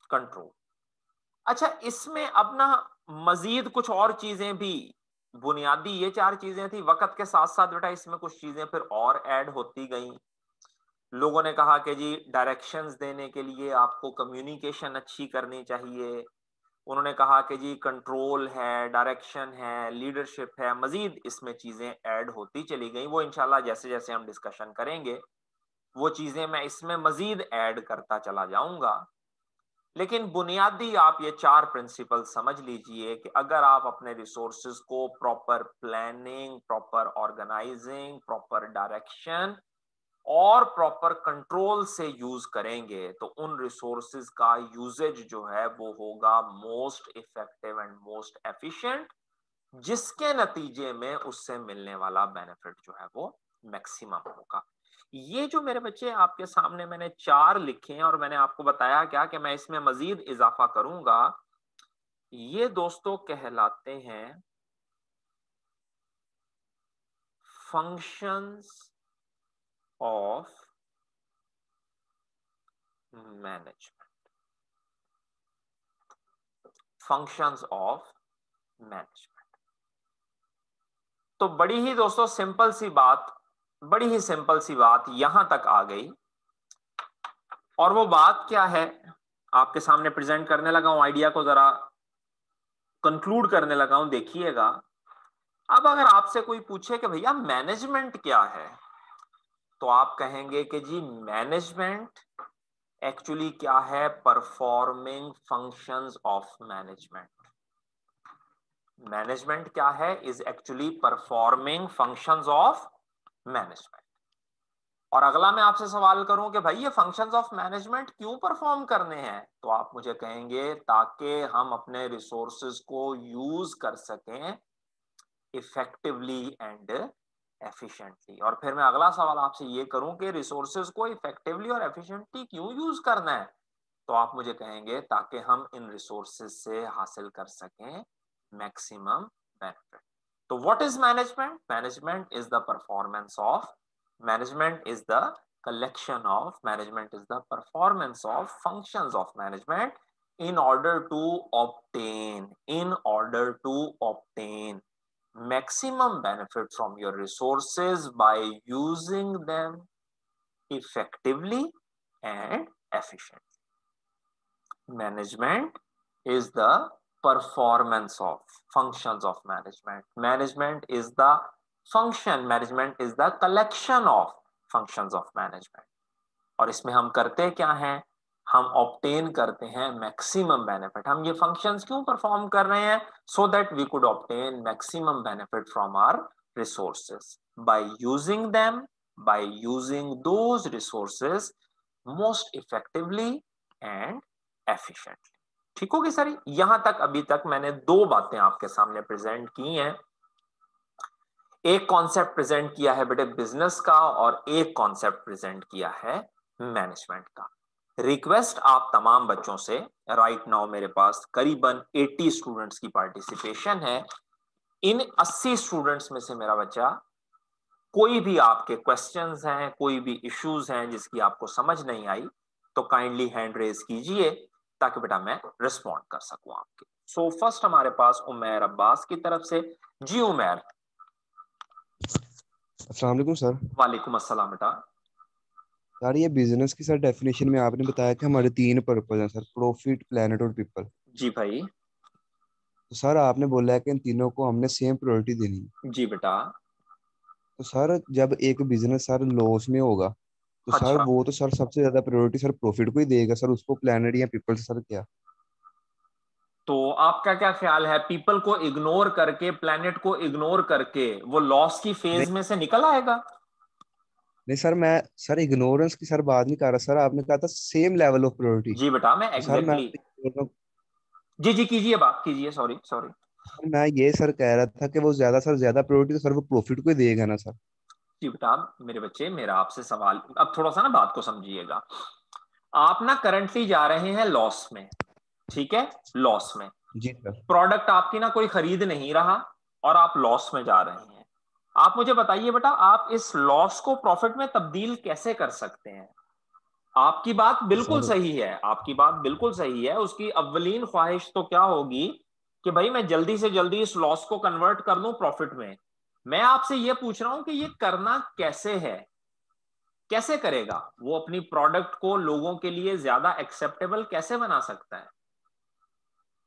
कंट्रोल। अच्छा, इसमें अब ना मजीद कुछ और चीजें भी, बुनियादी ये 4 चीजें थी, वक्त के साथ साथ बेटा इसमें कुछ चीजें फिर और ऐड होती गई। लोगों ने कहा कि जी डायरेक्शंस देने के लिए आपको कम्युनिकेशन अच्छी करनी चाहिए। उन्होंने कहा कि जी कंट्रोल है, डायरेक्शन है, लीडरशिप है, मजीद इसमें चीजें ऐड होती चली गई। वो इंशाल्लाह जैसे जैसे हम डिस्कशन करेंगे वो चीजें मैं इसमें मजीद ऐड करता चला जाऊंगा। लेकिन बुनियादी आप ये 4 प्रिंसिपल समझ लीजिए कि अगर आप अपने रिसोर्सेज को proper planning, proper organising, proper direction और प्रॉपर कंट्रोल से यूज करेंगे तो उन रिसोर्सेज का यूजेज जो है वो होगा most effective and most efficient, जिसके नतीजे में उससे मिलने वाला बेनिफिट जो है वो मैक्सिमम होगा। ये जो मेरे बच्चे आपके सामने मैंने 4 लिखे हैं और मैंने आपको बताया क्या कि मैं इसमें मजीद इजाफा करूंगा, ये दोस्तों कहलाते हैं functions of management. Functions of management. तो बड़ी ही दोस्तों सिंपल सी बात, बड़ी ही सिंपल सी बात यहां तक आ गई। और वो बात क्या है आपके सामने प्रेजेंट करने लगा हूं, आइडिया को जरा कंक्लूड करने लगा हूं, देखिएगा। अब अगर आपसे कोई पूछे कि भैया मैनेजमेंट क्या है, तो आप कहेंगे कि जी मैनेजमेंट एक्चुअली क्या है, performing functions of management. Management क्या है, is actually performing functions of management. और अगला मैं आपसे सवाल करूं कि भाई ये फंक्शंस ऑफ मैनेजमेंट क्यों परफॉर्म करने हैं, तो आप मुझे कहेंगे ताकि हम अपने रिसोर्सेज को यूज कर सकें इफेक्टिवली एंड एफिशिएंटली। और फिर मैं अगला सवाल आपसे ये करूं कि रिसोर्सेज को इफेक्टिवली और एफिशिएंटली क्यों यूज करना है, तो आप मुझे कहेंगे ताकि हम इन रिसोर्सेज से हासिल कर सकें मैक्सिमम बेनिफिट। तो what is management? Management is the performance of, management is the collection of, management is the performance of functions of management in order to obtain, in order to obtain maximum benefit from your resources by using them effectively and efficiently. Management is the performance of functions of management. Management is the function. Management is the collection of functions of management. और इसमें हम करते क्या हैं? हम ऑब्टेन करते हैं मैक्सिमम बेनिफिट. हम ये फंक्शंस क्यों परफॉर्म कर रहे हैं? So that we could obtain maximum benefit from our resources by using them, by using those resources most effectively and efficiently. ठीक होगी सारी? यहां तक अभी तक मैंने दो बातें आपके सामने प्रेजेंट की हैं. एक कॉन्सेप्ट प्रेजेंट किया है बेटे बिजनेस का और एक कॉन्सेप्ट प्रेजेंट किया है मैनेजमेंट का. रिक्वेस्ट आप तमाम बच्चों से, राइट नाउ मेरे पास करीबन 80 स्टूडेंट्स की पार्टिसिपेशन है. इन 80 स्टूडेंट्स में से मेरा बच्चा कोई भी आपके क्वेश्चंस हैं, कोई भी इश्यूज हैं जिसकी आपको समझ नहीं आई, तो काइंडली हैंड रेज कीजिए ताकि बेटा मैं रिस्पॉन्ड कर सकूं आपके. सो फर्स्ट हमारे पास उमैर अब्बास की तरफ से. जी उमैर. अस्सलाम वालेकुम सर. वालेकुम अस्सलाम बेटा. सर ये बिजनेस की सर डेफिनेशन में आपने बताया कि हमारे तीन पर्पज हैं सर, प्रॉफिट, प्लेनेट और पीपल. जी भाई. तो सर आपने बोला है कि इन तीनों को हमने सेम प्रायोरिटी देनी है. जी बेटा. तो सर जब एक बिजनेस सर लॉस में होगा तो सर अच्छा, वो तो सर सबसे ज्यादा प्रायोरिटी सर प्रॉफिट को ही देगा सर, उसको प्लेनेट या पीपल से सर क्या? तो आपका क्या ख्याल है, पीपल को इग्नोर करके, प्लेनेट को इग्नोर करके वो लॉस की नहीं फेज में से निकल आएगा? नहीं सर, मैं सर इग्नोरेंस की सर बात नहीं कर रहा सर, आपने कहा था सेम लेवल ऑफ प्रायोरिटी. जी बेटा, मैं तो सर मैं एग्जैक्टली आपसे बोल रहा हूँ, जी जी कीजिए, बात कीजिए, सॉरी सॉरी. सर मैं ये सर कह रहा था कि वो ज्यादा सर ज्यादा प्रायोरिटी तो सर वो प्रॉफिट को ही देगा ना सर. जी बेटा, मेरे बच्चे, मेरा आपसे सवाल, अब थोड़ा सा ना बात को समझिएगा. आप ना करंटली जा रहे हैं लॉस में. ठीक है, लॉस में. जी सर. प्रोडक्ट आपकी ना कोई खरीद नहीं रहा और आप लॉस में जा रहे हैं. आप मुझे बताइए बेटा, आप इस लॉस को प्रॉफिट में तब्दील कैसे कर सकते हैं? आपकी बात बिल्कुल सर सही है, आपकी बात बिल्कुल सही है. उसकी अव्वलीन ख्वाहिश तो क्या होगी कि भाई मैं जल्दी से जल्दी इस लॉस को कन्वर्ट कर दूं प्रॉफिट में. मैं आपसे यह पूछ रहा हूं कि ये करना कैसे है, कैसे करेगा वो? अपनी प्रोडक्ट को लोगों के लिए ज्यादा एक्सेप्टेबल कैसे बना सकता है?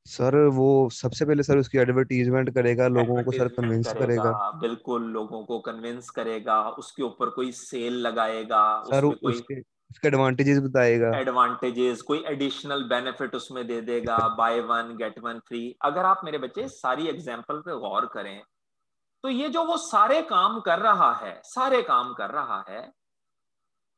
सर वो सबसे पहले सर उसकी एडवर्टीजमेंट करेगा, लोगों को सर एडवर्टीजमेंट कन्विंस करेगा, करेगा. बिल्कुल लोगों को कन्विंस करेगा, उसके ऊपर कोई सेल लगाएगा, सर उसमें कोई उसके उसके एडवांटेजेस बताएगा. एडवांटेजेस, कोई एडिशनल बेनिफिट उसमें दे देगा, by one get one free. अगर आप मेरे बच्चे सारी एग्जांपल पे गौर करें तो ये जो वो सारे काम कर रहा है, सारे काम कर रहा है,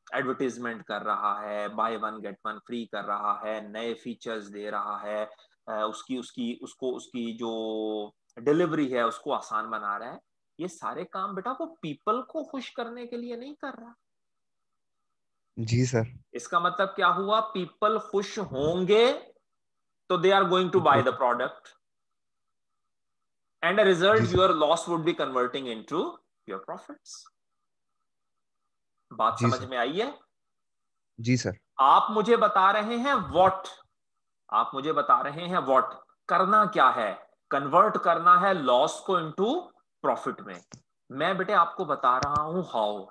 एडवर्टीजमेंट कर रहा है, by one get one free कर रहा है, नए फीचर्स दे रहा है, उसकी उसकी उसको उसकी जो डिलीवरी है उसको आसान बना रहा है. ये सारे काम बेटा वो पीपल को खुश करने के लिए नहीं कर रहा. जी सर. इसका मतलब क्या हुआ? पीपल खुश होंगे तो they are going to buy the product, and a जी result sir. your loss would be converting into your profits. बात जी समझ सर. में आई है? जी सर. आप मुझे बता रहे हैं व्हाट, आप मुझे बता रहे हैं व्हाट, करना क्या है? कन्वर्ट करना है लॉस को इनटू प्रॉफिट में. मैं बेटे आपको बता रहा हूं हाउ,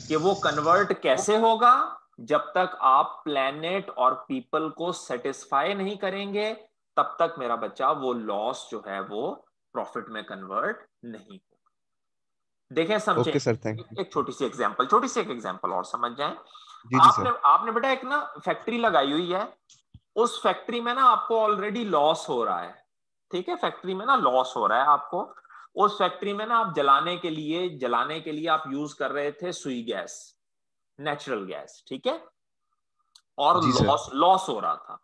कि वो कन्वर्ट कैसे होगा. जब तक आप प्लेनेट और पीपल को सेटिस्फाई नहीं करेंगे तब तक मेरा बच्चा वो लॉस जो है वो प्रॉफिट में कन्वर्ट नहीं होगा. देखें, समझें. ओके सर, थैंक एक, यू. एक छोटी सी एग्जांपल, छोटी सी एक एग्जांपल और समझ जाएं. जी जी आपने सर. आपने बेटा एक ना फैक्ट्री लगाई हुई है. उस फैक्ट्री में ना आपको ऑलरेडी लॉस हो रहा है. ठीक है, फैक्ट्री में ना लॉस हो रहा है आपको. उस फैक्ट्री में ना आप जलाने के लिए आप यूज कर रहे थे सुई गैस, नेचुरल गैस. ठीक है, और जी सर. लॉस लॉस हो रहा था.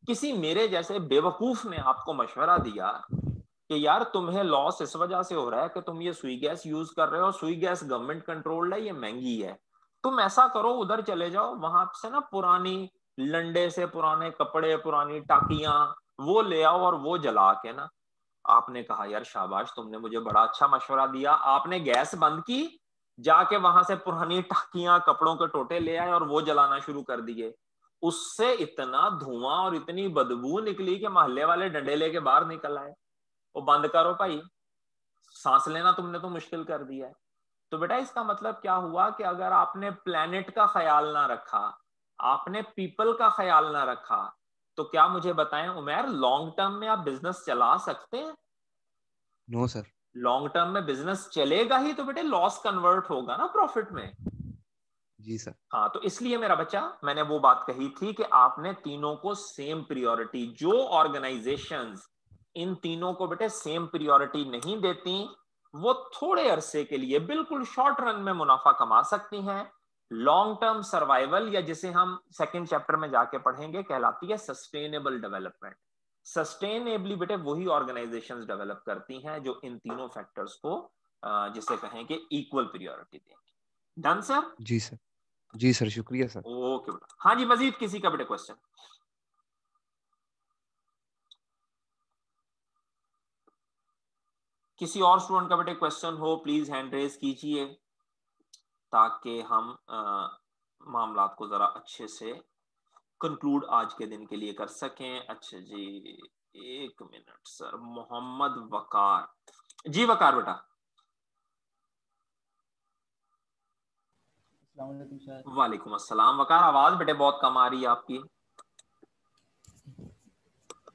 किसी मेरे जैसे बेवकूफ ने आपको मशवरा दिया कि यार तुम्हें लॉस इस वजह से हो रहा है कि तुम ये सुई गैस यूज कर रहे हो, सुई गैस गवर्नमेंट कंट्रोल्ड है, ये महंगी है. तुम ऐसा करो, उधर चले जाओ, वहां से ना पुरानी लंडे से पुराने कपड़े, पुरानी टाकियां वो ले आओ और वो जला के ना. आपने कहा यार शाबाश, तुमने मुझे बड़ा अच्छा मशवरा दिया. आपने गैस बंद की, जाके वहां से पुरानी टाकियां, कपड़ों के टोटे ले आए और वो जलाना शुरू कर दिए. उससे इतना धुआं और इतनी बदबू निकली कि मोहल्ले वाले डंडे लेके बाहर निकल आए. वो बंद करो भाई, सांस लेना तुमने तो मुश्किल कर दिया है. तो बेटा इसका मतलब क्या हुआ कि अगर आपने प्लेनेट का ख्याल ना रखा, आपने पीपल का ख्याल ना रखा, तो क्या मुझे बताएं उमैर, लॉन्ग टर्म में आप बिजनेस चला सकते हैं? No sir. लॉन्ग टर्म में बिजनेस चलेगा ही तो बेटे लॉस कन्वर्ट होगा ना प्रॉफिट में। जी सर। हाँ, तो इसलिए मेरा बच्चा मैंने वो बात कही थी कि आपने तीनों को सेम प्रियोरिटी, जो ऑर्गेनाइजेशंस इन तीनों को बेटे सेम प्रियोरिटी नहीं देती वो थोड़े अरसे के लिए बिल्कुल शॉर्ट रन में मुनाफा कमा सकती हैं। लॉन्ग टर्म सर्वाइवल, या जिसे हम सेकंड चैप्टर में जाके पढ़ेंगे, कहलाती है सस्टेनेबल डेवलपमेंट। सस्टेनेबली बेटे वही ऑर्गेनाइजेशंस डेवलप करती हैं जो इन तीनों फैक्टर्स को जिसे कहेंगे इक्वल प्रियोरिटी देंगे। Done sir? जी सर। जी सर, शुक्रिया सर। ओके बेटा। हाँ जी, मजीद किसी का बेटे क्वेश्चन? किसी और स्टूडेंट का बेटे क्वेश्चन हो प्लीज हैंड रेज कीजिए, ताकि हम मामलात को जरा अच्छे से कंक्लूड आज के दिन के लिए कर सकें। अच्छा जी, एक मिनट सर। मोहम्मद वकार, जी वकार बेटा। वालेकुम अस्सलाम वकार, आवाज बेटे बहुत कम आ रही है आपकी।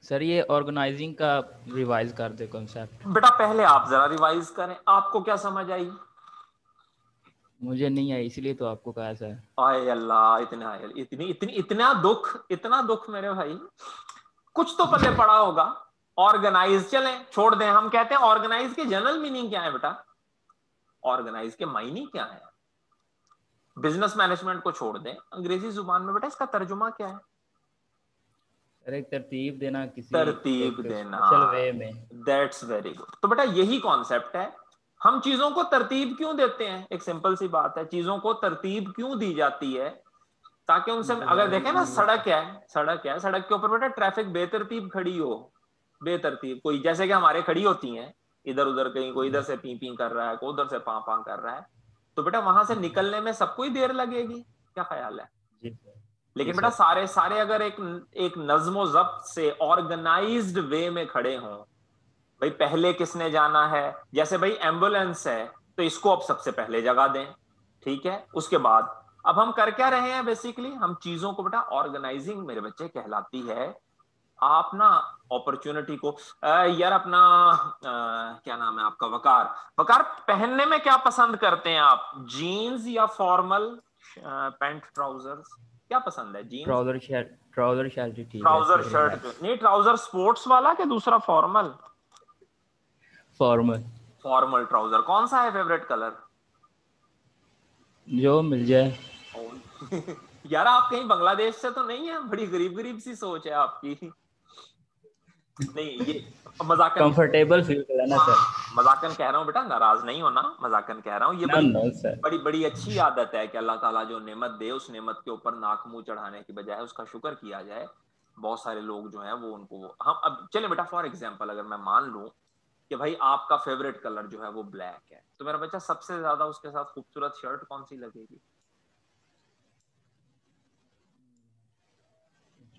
सर ये ऑर्गेनाइजिंग का रिवाइज कर दे कॉन्सेप्ट। बेटा पहले आप जरा रिवाइज करें, आपको क्या समझ आई? मुझे नहीं आई, इसलिए तो आपको कहा सर। आय अल्लाह, इतना दुख मेरे भाई। कुछ तो पल्ले पड़ा होगा। ऑर्गेनाइज चलें, छोड़ दें। हम कहते हैं ऑर्गेनाइज के जनरल मीनिंग क्या है बेटा? ऑर्गेनाइज के मायने क्या है? बिजनेस मैनेजमेंट को छोड़ दें, अंग्रेजी जुबान में बेटा इसका तर्जुमा क्या है? सर एक तरतीब देना किसी तरतीब एक देना। स्पेशल वे में। That's very good. तो बेटा यही कॉन्सेप्ट है। हम चीजों को तरतीब क्यों देते हैं? एक सिंपल सी बात है, चीजों को तरतीब क्यों दी जाती है? ताकि उनसे, अगर देखें ना, सड़क के ऊपर बेटा ट्रैफिक बेतरतीब खड़ी हो, बेतरतीब कोई, जैसे कि हमारे खड़ी होती हैं इधर उधर, कहीं कोई इधर से पी पी कर रहा है, कोई उधर से पा पा कर रहा है, तो बेटा वहां से निकलने में सबको ही देर लगेगी। क्या ख्याल है? जी सर। लेकिन जी बेटा सर। सारे सारे अगर एक नज्मो जब्त से ऑर्गेनाइज्ड वे में खड़े हों, भाई पहले किसने जाना है, जैसे भाई एम्बुलेंस है तो इसको अब सबसे पहले जगह दें, ठीक है, उसके बाद अब हम कर क्या रहे हैं? बेसिकली हम चीजों को बेटा, ऑर्गेनाइजिंग मेरे बच्चे कहलाती है। आप ना अपॉर्चुनिटी को यार अपना क्या नाम है आपका? वकार। वकार, पहनने में क्या पसंद करते हैं आप? जीन्स या फॉर्मल पैंट ट्राउजर्स? क्या पसंद है? जीन्स? ट्राउजर शर्ट ही ठीक है ट्राउजर सर। शर्ट? नहीं, ट्राउजर स्पोर्ट्स वाला कि दूसरा फॉर्मल? फॉर्मल। Formal trouser. कौन सा है फेवरेट कलर? जो मिल जाए। यार आप कहीं बांग्लादेश से तो नहीं है? बड़ी गरीब गरीब सी सोच है आपकी। नहीं, ये मजाकन, कंफर्टेबल फील कराना सर। मजाकन कह रहा हूँ बेटा, नाराज नहीं होना, मजाकन कह रहा हूँ। ये नो बड़ी नो सर। बड़ी बड़ी अच्छी आदत है कि अल्लाह ताला जो नेमत दे, उस नेमत के ऊपर नाक मुंह चढ़ाने की बजाय उसका शुक्र किया जाए। बहुत सारे लोग जो हैं वो उनको, हम अब चले बेटा, फॉर एग्जांपल अगर मैं मान लूं कि भाई आपका फेवरेट कलर जो है वो ब्लैक है, तो मेरा बच्चा सबसे ज्यादा उसके साथ खूबसूरत शर्ट कौन सी लगेगी?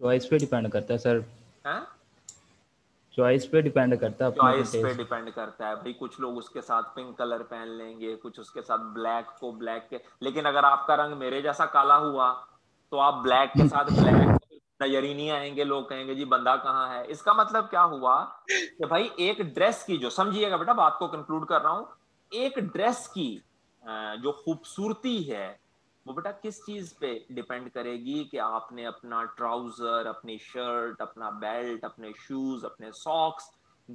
चॉइस पे डिपेंड करता है सर। हैं? चॉइस पे डिपेंड करता है, अपने चॉइस पे टेस्ट। डिपेंड करता है भाई। कुछ लोग उसके साथ पिंक कलर पहन लेंगे, कुछ उसके साथ ब्लैक को ब्लैक के, लेकिन अगर आपका रंग मेरे जैसा काला हुआ तो आप ब्लैक के साथ ब्लैक, नजर ही नहीं आएंगे, लोग कहेंगे जी बंदा कहाँ है। इसका मतलब क्या हुआ कि भाई एक ड्रेस की, जो समझिएगा बेटा, बात को कंक्लूड कर रहा हूं, एक ड्रेस की जो खूबसूरती है वो बेटा किस चीज पे डिपेंड करेगी कि आपने अपना ट्राउजर, अपनी शर्ट, अपना बेल्ट, अपने शूज, अपने सॉक्स,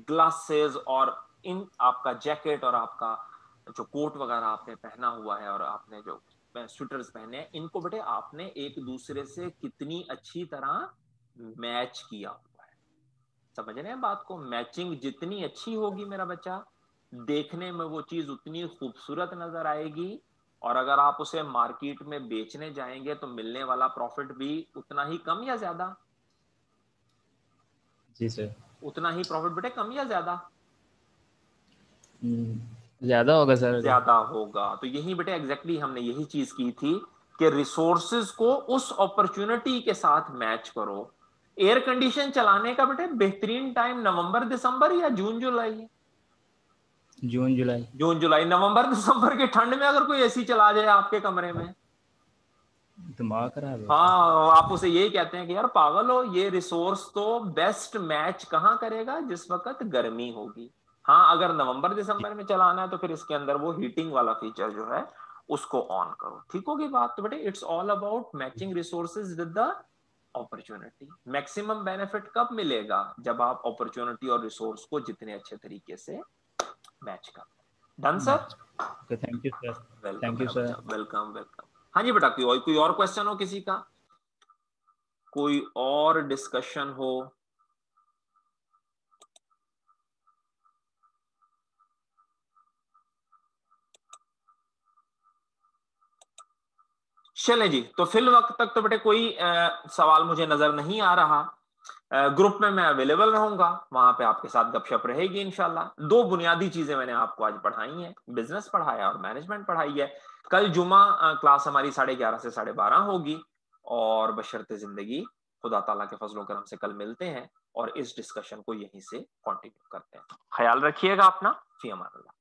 ग्लासेस और इन आपका जैकेट और आपका जो कोट वगैरह आपने पहना हुआ है और आपने जो स्वेटर्स पहने हैं, इनको बेटे आपने एक दूसरे से कितनी अच्छी तरह मैच किया हुआ है। समझ रहे हैं बात को? मैचिंग जितनी अच्छी होगी मेरा बच्चा, देखने में वो चीज उतनी खूबसूरत नजर आएगी, और अगर आप उसे मार्केट में बेचने जाएंगे तो मिलने वाला प्रॉफिट भी उतना ही कम या ज्यादा? जी सर। उतना ही प्रॉफिट बेटे, कम या ज्यादा? ज्यादा होगा सर। ज्यादा होगा। तो यही बेटे एग्जैक्टली हमने यही चीज की थी कि रिसोर्सेज को उस अपॉर्चुनिटी के साथ मैच करो। एयर कंडीशन चलाने का बेटे बेहतरीन टाइम नवंबर दिसंबर या जून जुलाई? जून जुलाई। जून जुलाई। नवंबर दिसंबर की ठंड में अगर कोई एसी चला जाए आपके कमरे में, दिमाग खराब है। हाँ, आप उसे यही कहते हैं कि यार पागल हो, ये रिसोर्स तो बेस्ट मैच कहाँ करेगा, जिस वक्त गर्मी होगी। हाँ, अगर नवंबर दिसंबर में चलाना है तो फिर इसके अंदर वो हीटिंग वाला फीचर जो है उसको ऑन करो। ठीक होगी बात। तो बेटे it's all about matching resources with the opportunity. Maximum benefit कब मिलेगा, जब आप अपॉर्चुनिटी और रिसोर्स को जितने अच्छे तरीके से मैच कर। Done sir? Okay, thank you sir. Welcome thank you मेरा सर। बच्चा, वेलकम वेलकम। हाँ जी बेटा, कोई और क्वेश्चन हो किसी का, कोई और डिस्कशन हो? चले जी, तो फिल वक्त तक तो बेटे कोई सवाल मुझे नजर नहीं आ रहा। ग्रुप में मैं अवेलेबल रहूंगा, वहां पे आपके साथ गपशप रहेगी इंशाल्लाह। दो बुनियादी चीजें मैंने आपको आज पढ़ाई हैं, बिजनेस पढ़ाया और मैनेजमेंट पढ़ाई है। कल जुमा क्लास हमारी 11:30 से 12:30 होगी, और बशर्ते जिंदगी खुदा ताला के फजलो करम से कल मिलते हैं और इस डिस्कशन को यहीं से कंटिन्यू करते हैं। ख्याल रखिएगा अपना, फी अमान अल्लाह।